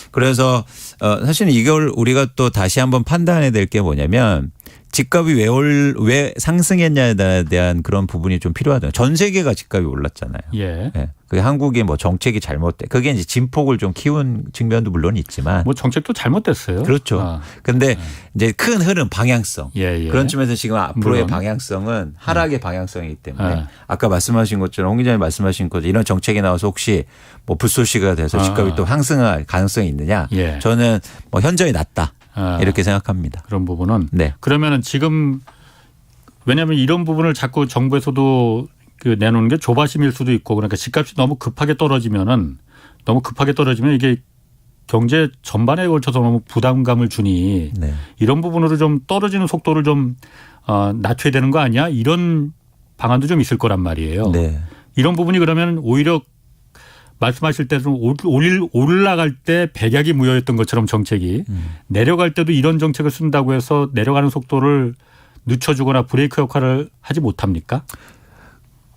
그래서 사실은 이걸 우리가 또 다시 한번 판단해야 될 게 뭐냐면 집값이 왜 상승했냐에 대한 그런 부분이 좀 필요하다. 전 세계가 집값이 올랐잖아요. 예. 네. 그게 한국의 뭐 정책이 잘못돼. 그게 이제 진폭을 좀 키운 측면도 물론 있지만. 뭐 정책도 잘못됐어요. 그렇죠. 근데 이제 큰 흐름 방향성. 예, 예. 그런 측면에서 지금 앞으로의 물론. 방향성은 하락의 방향성이기 때문에 예. 아까 말씀하신 것처럼 홍 기자님 말씀하신 것처럼 이런 정책이 나와서 혹시 뭐 불쏘시가 돼서 집값이 또 상승할 가능성이 있느냐. 예. 저는 뭐 현저히 낮다. 이렇게 생각합니다. 그런 부분은. 네. 그러면은 지금 왜냐하면 이런 부분을 자꾸 정부에서도 그 내놓는 게 조바심일 수도 있고 그러니까 집값이 너무 급하게 떨어지면 이게 경제 전반에 걸쳐서 너무 부담감을 주니 네. 이런 부분으로 좀 떨어지는 속도를 좀 낮춰야 되는 거 아니야? 이런 방안도 좀 있을 거란 말이에요. 네. 이런 부분이 그러면 오히려 말씀하실 때 좀 올라갈 때 백약이 무효였던 것처럼 정책이 내려갈 때도 이런 정책을 쓴다고 해서 내려가는 속도를 늦춰주거나 브레이크 역할을 하지 못합니까?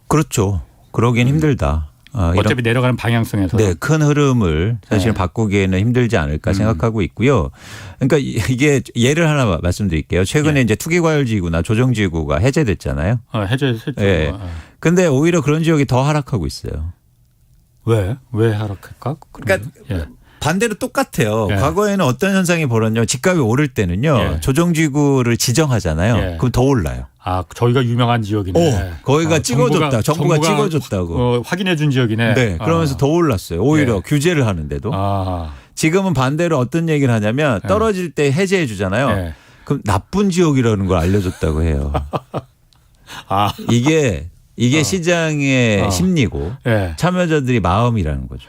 그렇죠. 그러긴 힘들다. 어차피 내려가는 방향성에서. 네, 큰 흐름을 사실 바꾸기에는 힘들지 않을까 생각하고 있고요. 그러니까 이게 예를 하나 말씀드릴게요. 최근에 이제 투기과열지구나 조정지구가 해제됐잖아요. 해제했죠. 네. 근데 오히려 그런 지역이 더 하락하고 있어요. 왜 하락할까? 그러니까 예. 반대로 똑같아요. 예. 과거에는 어떤 현상이 벌어졌냐면 집값이 오를 때는요. 예. 조정지구를 지정하잖아요. 예. 그럼 더 올라요. 아, 저희가 유명한 지역이네. 거기가 찍어줬다. 정부가 찍어줬다고. 확인해 준 지역이네. 네. 그러면서 더 올랐어요. 오히려 규제를 하는데도. 지금은 반대로 어떤 얘기를 하냐면 떨어질 때 해제해 주잖아요. 예. 그럼 나쁜 지역이라는 걸 알려줬다고 해요. 이게 시장의 심리고 예. 참여자들이 마음이라는 거죠.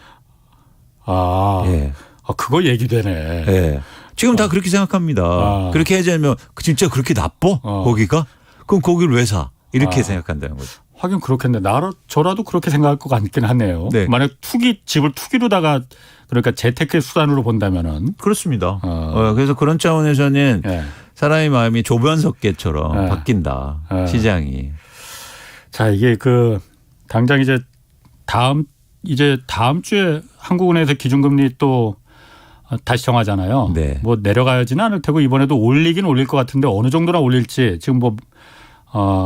예. 그거 얘기되네. 예. 지금 다 그렇게 생각합니다. 그렇게 해제하면 진짜 그렇게 나빠? 거기가? 그럼 거기를 왜 사? 이렇게 생각한다는 거죠. 하긴 그렇겠네. 저라도 그렇게 생각할 것 같긴 하네요. 네. 만약 집을 투기로다가 그러니까 재테크 수단으로 본다면은 그렇습니다. 그래서 그런 차원에서는 예. 사람의 마음이 조변석계처럼 예. 바뀐다. 예. 시장이. 자, 이게 그 당장 이제 다음 주에 한국은행에서 기준금리 또 다시 정하잖아요. 네. 뭐 내려가지는 않을 테고 이번에도 올리긴 올릴 것 같은데 어느 정도나 올릴지 지금 뭐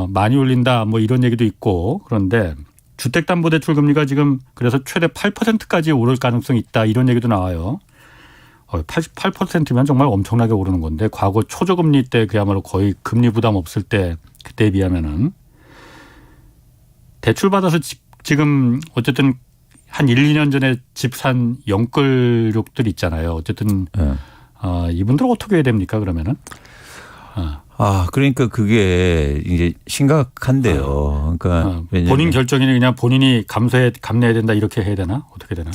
많이 올린다 뭐 이런 얘기도 있고 그런데 주택담보대출 금리가 지금 그래서 최대 8%까지 오를 가능성이 있다 이런 얘기도 나와요. 88%면 정말 엄청나게 오르는 건데 과거 초저금리 때 그야말로 거의 금리 부담 없을 때 그때에 비하면은 대출 받아서 지금 어쨌든 한 1, 2년 전에 집 산 영끌족들 있잖아요. 어쨌든 이분들은 어떻게 해야 됩니까 그러면은? 그러니까 그게 이제 심각한데요. 그러니까 본인 결정이 그냥 본인이 감내해야 된다 이렇게 해야 되나? 어떻게 되나?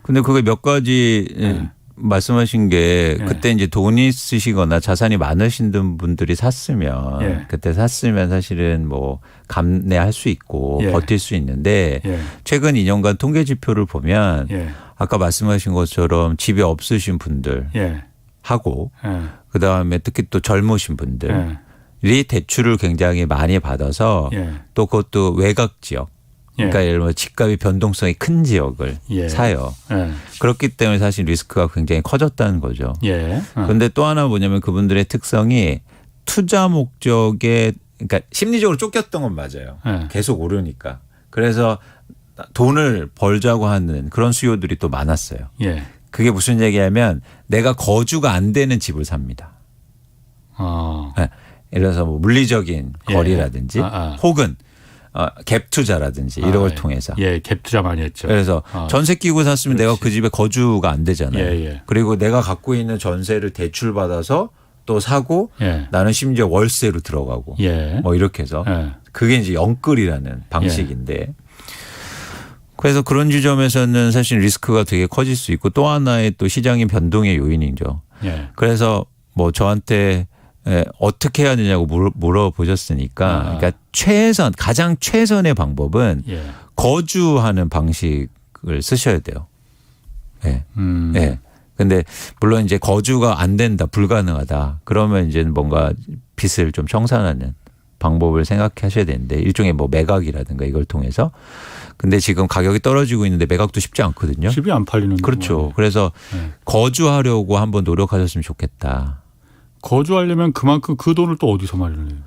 근데 그게 몇 가지 말씀하신 게 그때 이제 돈이 있으시거나 자산이 많으신 분들이 샀으면 그때 샀으면 사실은 뭐 감내할 수 있고 버틸 수 있는데 최근 2년간 통계 지표를 보면 아까 말씀하신 것처럼 집이 없으신 분들 하고 그다음에 특히 또 젊으신 분들이 대출을 굉장히 많이 받아서 또 그것도 외곽 지역 그러니까 예를 들면 집값이 변동성이 큰 지역을 사요. 그렇기 때문에 사실 리스크가 굉장히 커졌다는 거죠. 그런데 또 하나 뭐냐면 그분들의 특성이 투자 목적에 그러니까 심리적으로 쫓겼던 건 맞아요. 계속 오르니까. 그래서 돈을 벌자고 하는 그런 수요들이 또 많았어요. 그게 무슨 얘기냐면 내가 거주가 안 되는 집을 삽니다. 예를 들어서 뭐 물리적인 거리라든지 혹은 갭 투자라든지 이런 걸 통해서. 갭 투자 많이 했죠. 그래서 전세 끼고 샀으면 내가 그 집에 거주가 안 되잖아요. 그리고 내가 갖고 있는 전세를 대출받아서 또 사고 나는 심지어 월세로 들어가고 뭐 이렇게 해서 그게 이제 영끌이라는 방식인데 그래서 그런 지점에서는 사실 리스크가 되게 커질 수 있고 또 하나의 또 시장의 변동의 요인이죠. 그래서 뭐 저한테 어떻게 해야 되냐고 물어보셨으니까 그러니까 가장 최선의 방법은 거주하는 방식을 쓰셔야 돼요. 근데 물론 이제 거주가 안 된다, 불가능하다. 그러면 이제 뭔가 빚을 좀 청산하는 방법을 생각하셔야 되는데 일종의 뭐 매각이라든가 이걸 통해서. 근데 지금 가격이 떨어지고 있는데 매각도 쉽지 않거든요. 집이 안 팔리는. 그렇죠. 그래서 거주하려고 한번 노력하셨으면 좋겠다. 거주하려면 그만큼 그 돈을 또 어디서 마련해요?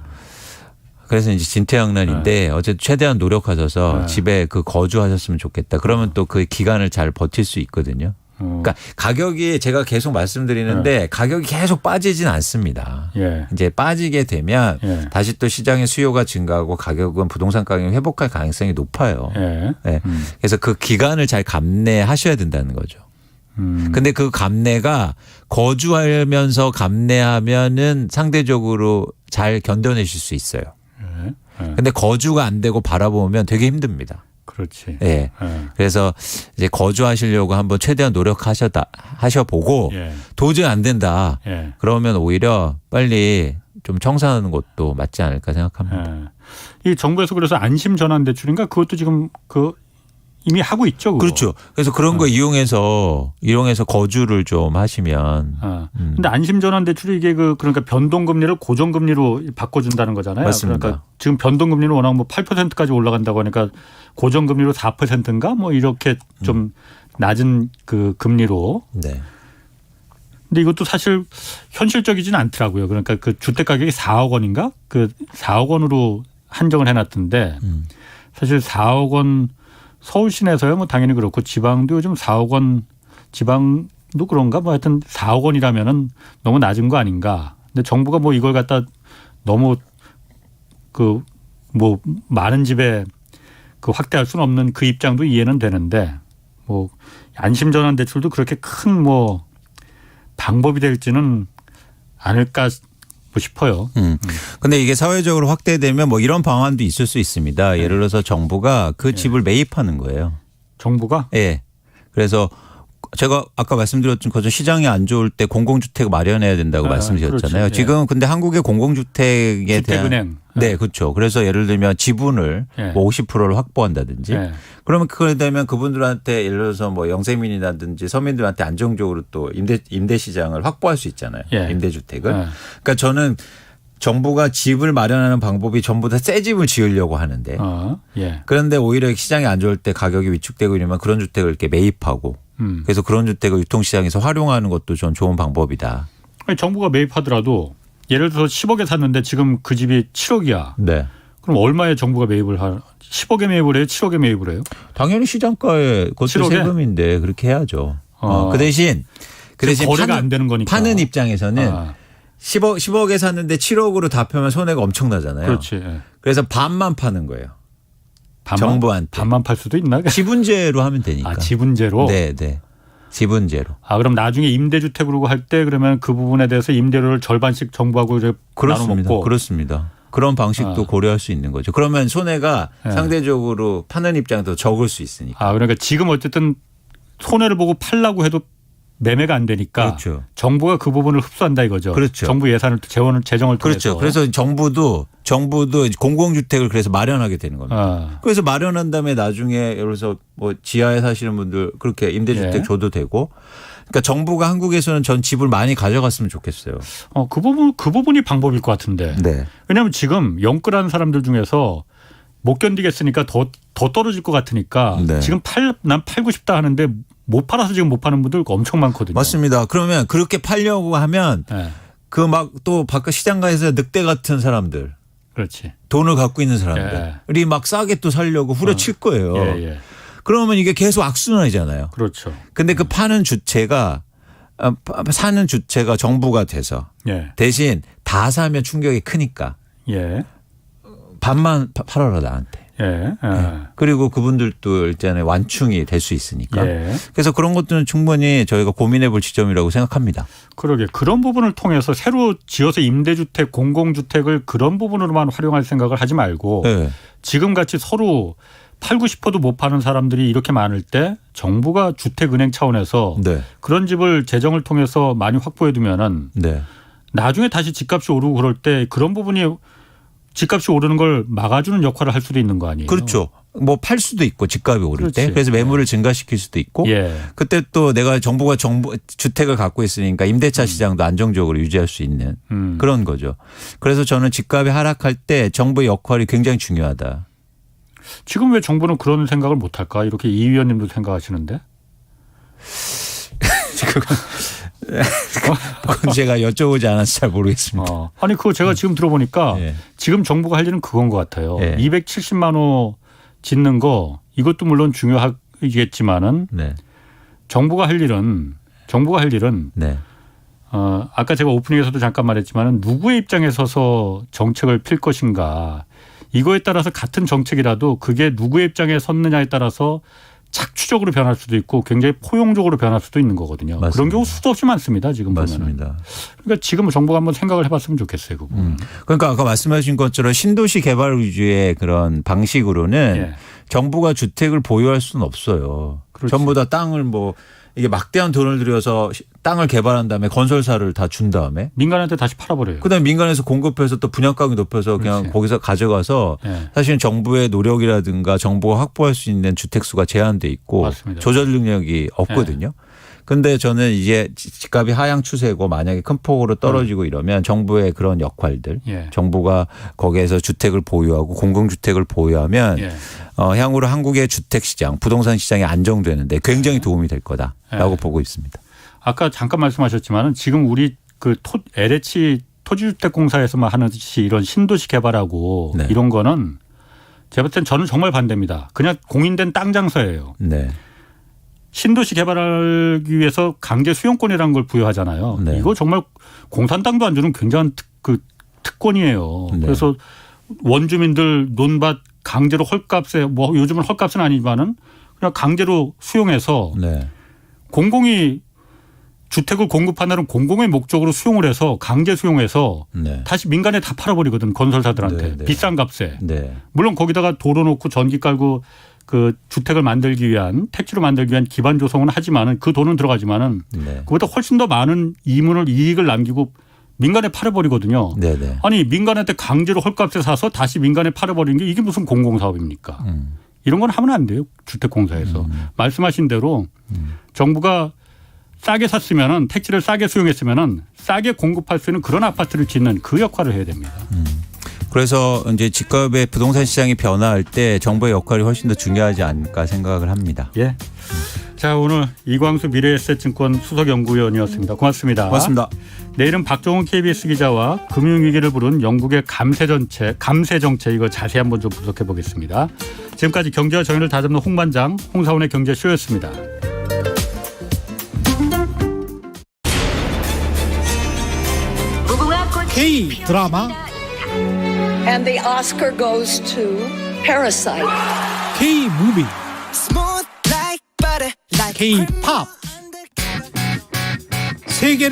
그래서 이제 진퇴양난인데 어쨌든 최대한 노력하셔서 집에 그 거주하셨으면 좋겠다. 그러면 또 그 기간을 잘 버틸 수 있거든요. 그러니까 가격이 제가 계속 말씀드리는데 가격이 계속 빠지진 않습니다. 이제 빠지게 되면 다시 또 시장의 수요가 증가하고 가격은 부동산 가격이 회복할 가능성이 높아요. 그래서 그 기간을 잘 감내하셔야 된다는 거죠. 근데 그 감내가 거주하면서 감내하면은 상대적으로 잘 견뎌내실 수 있어요. 근데 거주가 안 되고 바라보면 되게 힘듭니다. 그렇지. 그래서 이제 거주하시려고 한번 최대한 하셔보고 도저히 안 된다. 그러면 오히려 빨리 좀 청산하는 것도 맞지 않을까 생각합니다. 이 정부에서 그래서 안심 전환 대출인가 그것도 지금 이미 하고 있죠. 그거. 그렇죠. 그래서 그런 거 이용해서 거주를 좀 하시면. 근데 안심전환 대출이 이게 그러니까 변동금리를 고정금리로 바꿔준다는 거잖아요. 맞습니다. 그러니까 지금 변동금리는 워낙 뭐 8%까지 올라간다고 하니까 고정금리로 4%인가 뭐 이렇게 좀 낮은 그 금리로. 근데 이것도 사실 현실적이지는 않더라고요. 그러니까 그 주택 가격이 4억 원인가? 그 4억 원으로 한정을 해놨던데 사실 4억 원 서울 시내에서요, 뭐 당연히 그렇고 지방도 요즘 4억 원, 지방도 그런가, 뭐 하여튼 4억 원이라면은 너무 낮은 거 아닌가. 근데 정부가 뭐 이걸 갖다 너무 뭐 많은 집에 확대할 수는 없는 그 입장도 이해는 되는데 뭐 안심전환 대출도 그렇게 큰 뭐 방법이 될지는 않을까 싶어요. 근데 이게 사회적으로 확대되면 뭐 이런 방안도 있을 수 있습니다. 예를 들어서 정부가 그 집을 매입하는 거예요. 정부가? 그래서 제가 아까 말씀드렸던 것처럼 시장이 안 좋을 때 공공주택 마련해야 된다고 말씀드렸잖아요. 그렇지. 지금 근데 한국의 공공주택에 대한 주택은행. 네, 그렇죠. 그래서 예를 들면 지분을 뭐 50%를 확보한다든지 그러면 그걸 되면 그분들한테 예를 들어서 뭐 영세민이라든지 서민들한테 안정적으로 또 임대 시장을 확보할 수 있잖아요. 임대주택을. 그러니까 저는 정부가 집을 마련하는 방법이 전부 다 새 집을 지으려고 하는데 그런데 오히려 시장이 안 좋을 때 가격이 위축되고 이러면 그런 주택을 이렇게 매입하고 그래서 그런 주택을 유통시장에서 활용하는 것도 전 좋은 방법이다. 아니, 정부가 매입하더라도 예를 들어서 10억에 샀는데 지금 그 집이 7억이야. 네. 그럼 얼마에 정부가 매입을 10억에 매입을 해요? 7억에 매입을 해요? 당연히 시장가에 그것도 7억에? 세금인데 그렇게 해야죠. 그 대신 거래가 안 되는 거니까. 파는 입장에서는 10억에 샀는데 7억으로 다 팔면 손해가 엄청나잖아요. 그렇지. 그래서 반만 파는 거예요. 반만? 정부한테. 반만 팔 수도 있나? 지분제로 하면 되니까. 지분제로? 네. 지분제로. 그럼 나중에 임대주택으로 할 때 그러면 그 부분에 대해서 임대료를 절반씩 정부하고 이제 나눠 먹고. 그렇습니다. 그런 방식도 고려할 수 있는 거죠. 그러면 손해가 상대적으로 파는 입장도 적을 수 있으니까. 그러니까 지금 어쨌든 손해를 보고 팔라고 해도 매매가 안 되니까 그렇죠. 정부가 그 부분을 흡수한다 이거죠. 그렇죠. 정부 예산을 재정을 통해서. 그렇죠. 그래서 정부도 공공주택을 그래서 마련하게 되는 겁니다. 그래서 마련한 다음에 나중에 예를 들어서 뭐 지하에 사시는 분들 그렇게 임대주택 줘도 되고. 그러니까 정부가 한국에서는 전 집을 많이 가져갔으면 좋겠어요. 그 부분이 방법일 것 같은데. 네. 왜냐하면 지금 영끌한 사람들 중에서 못 견디겠으니까 더 떨어질 것 같으니까 지금 난 팔고 싶다 하는데 못 팔아서 지금 못 파는 분들 엄청 많거든요. 맞습니다. 그러면 그렇게 팔려고 하면 그 막 또 바깥 시장가에서 늑대 같은 사람들. 그렇지. 돈을 갖고 있는 사람들이 막 싸게 또 살려고 후려칠 거예요. 그러면 이게 계속 악순환이잖아요. 그렇죠. 근데 그 사는 주체가 정부가 돼서 대신 다 사면 충격이 크니까 반만 팔아라 나한테. 그리고 그분들도 일단은 완충이 될 수 있으니까. 그래서 그런 것들은 충분히 저희가 고민해 볼 지점이라고 생각합니다. 그러게. 그런 부분을 통해서 새로 지어서 임대주택, 공공주택을 그런 부분으로만 활용할 생각을 하지 말고 지금같이 서로 팔고 싶어도 못 파는 사람들이 이렇게 많을 때 정부가 주택은행 차원에서 그런 집을 재정을 통해서 많이 확보해 두면은 나중에 다시 집값이 오르고 그럴 때 그런 부분이 집값이 오르는 걸 막아주는 역할을 할 수도 있는 거 아니에요? 그렇죠. 뭐 팔 수도 있고 집값이 오를 때. 그래서 매물을 증가시킬 수도 있고. 그때 또 내가 정부가 주택을 갖고 있으니까 임대차 시장도 안정적으로 유지할 수 있는 그런 거죠. 그래서 저는 집값이 하락할 때 정부의 역할이 굉장히 중요하다. 지금 왜 정부는 그런 생각을 못할까? 이렇게 이 의원님도 생각하시는데. 그건 제가 여쭤보지 않아서 잘 모르겠습니다. 아니 그거 제가 지금 들어보니까 지금 정부가 할 일은 그건 것 같아요. 270만 호 짓는 거 이것도 물론 중요하겠지만은 정부가 할 일은 아까 제가 오프닝에서도 잠깐 말했지만은 누구의 입장에 서서 정책을 필 것인가 이거에 따라서 같은 정책이라도 그게 누구의 입장에 섰느냐에 따라서 착취적으로 변할 수도 있고 굉장히 포용적으로 변할 수도 있는 거거든요. 맞습니다. 그런 경우 수도 없이 많습니다. 지금 맞습니다. 보면. 그러니까 지금 정부가 한번 생각을 해봤으면 좋겠어요. 그거. 그러니까 아까 말씀하신 것처럼 신도시 개발 위주의 그런 방식으로는 정부가 주택을 보유할 수는 없어요. 그렇지. 전부 다 땅을 뭐 이게 막대한 돈을 들여서 땅을 개발한 다음에 건설사를 다 준 다음에 민간한테 다시 팔아버려요. 그다음에 민간에서 공급해서 또 분양가격 높여서 그냥 거기서 가져가서 사실 정부의 노력이라든가 정부가 확보할 수 있는 주택수가 제한돼 있고 맞습니다. 조절 능력이 없거든요. 근데 저는 이제 집값이 하향 추세고 만약에 큰 폭으로 떨어지고 이러면 정부의 그런 역할들 정부가 거기에서 주택을 보유하고 공공주택을 보유하면 향후로 한국의 주택시장 부동산 시장이 안정되는데 굉장히 도움이 될 거다라고 보고 있습니다. 아까 잠깐 말씀하셨지만 지금 우리 그 LH 토지주택공사에서만 하는 이런 신도시 개발하고 이런 거는 제가 볼 땐 저는 정말 반대입니다. 그냥 공인된 땅 장사예요. 신도시 개발하기 위해서 강제 수용권이라는 걸 부여하잖아요. 이거 정말 공산 땅도 안 주는 굉장한 특권이에요. 그래서 원주민들 논밭 강제로 헐값에 뭐 요즘은 헐값은 아니지만은 그냥 강제로 수용해서 공공이 주택을 공급한다는 공공의 목적으로 수용을 해서 강제 수용해서 다시 민간에 다 팔아버리거든 건설사들한테 비싼 값에. 물론 거기다가 도로 놓고 전기 깔고 그 주택을 만들기 위한 택지로 만들기 위한 기반 조성은 하지만은 그 돈은 들어가지만은 네. 그보다 훨씬 더 많은 이익을 남기고 민간에 팔아버리거든요. 네네. 아니 민간한테 강제로 헐값에 사서 다시 민간에 팔아버리는 게 이게 무슨 공공사업입니까? 이런 건 하면 안 돼요. 주택공사에서. 말씀하신 대로 정부가 싸게 샀으면은 택지를 싸게 수용했으면은 싸게 공급할 수 있는 그런 아파트를 짓는 그 역할을 해야 됩니다. 그래서 이제 집값의 부동산 시장이 변화할 때 정부의 역할이 훨씬 더 중요하지 않을까 생각을 합니다. 예. 자, 오늘 이광수 미래에셋증권 수석연구위원이었습니다. 고맙습니다. 고맙습니다. 내일은 박종훈 KBS 기자와 금융위기를 부른 영국의 감세 정책 이거 자세히 한번 좀 분석해 보겠습니다. 지금까지 경제와 정의를 다잡는 홍반장 홍사원의 경제쇼였습니다. K 드라마 And the Oscar goes to Parasite. K 무비 K 팝 세계를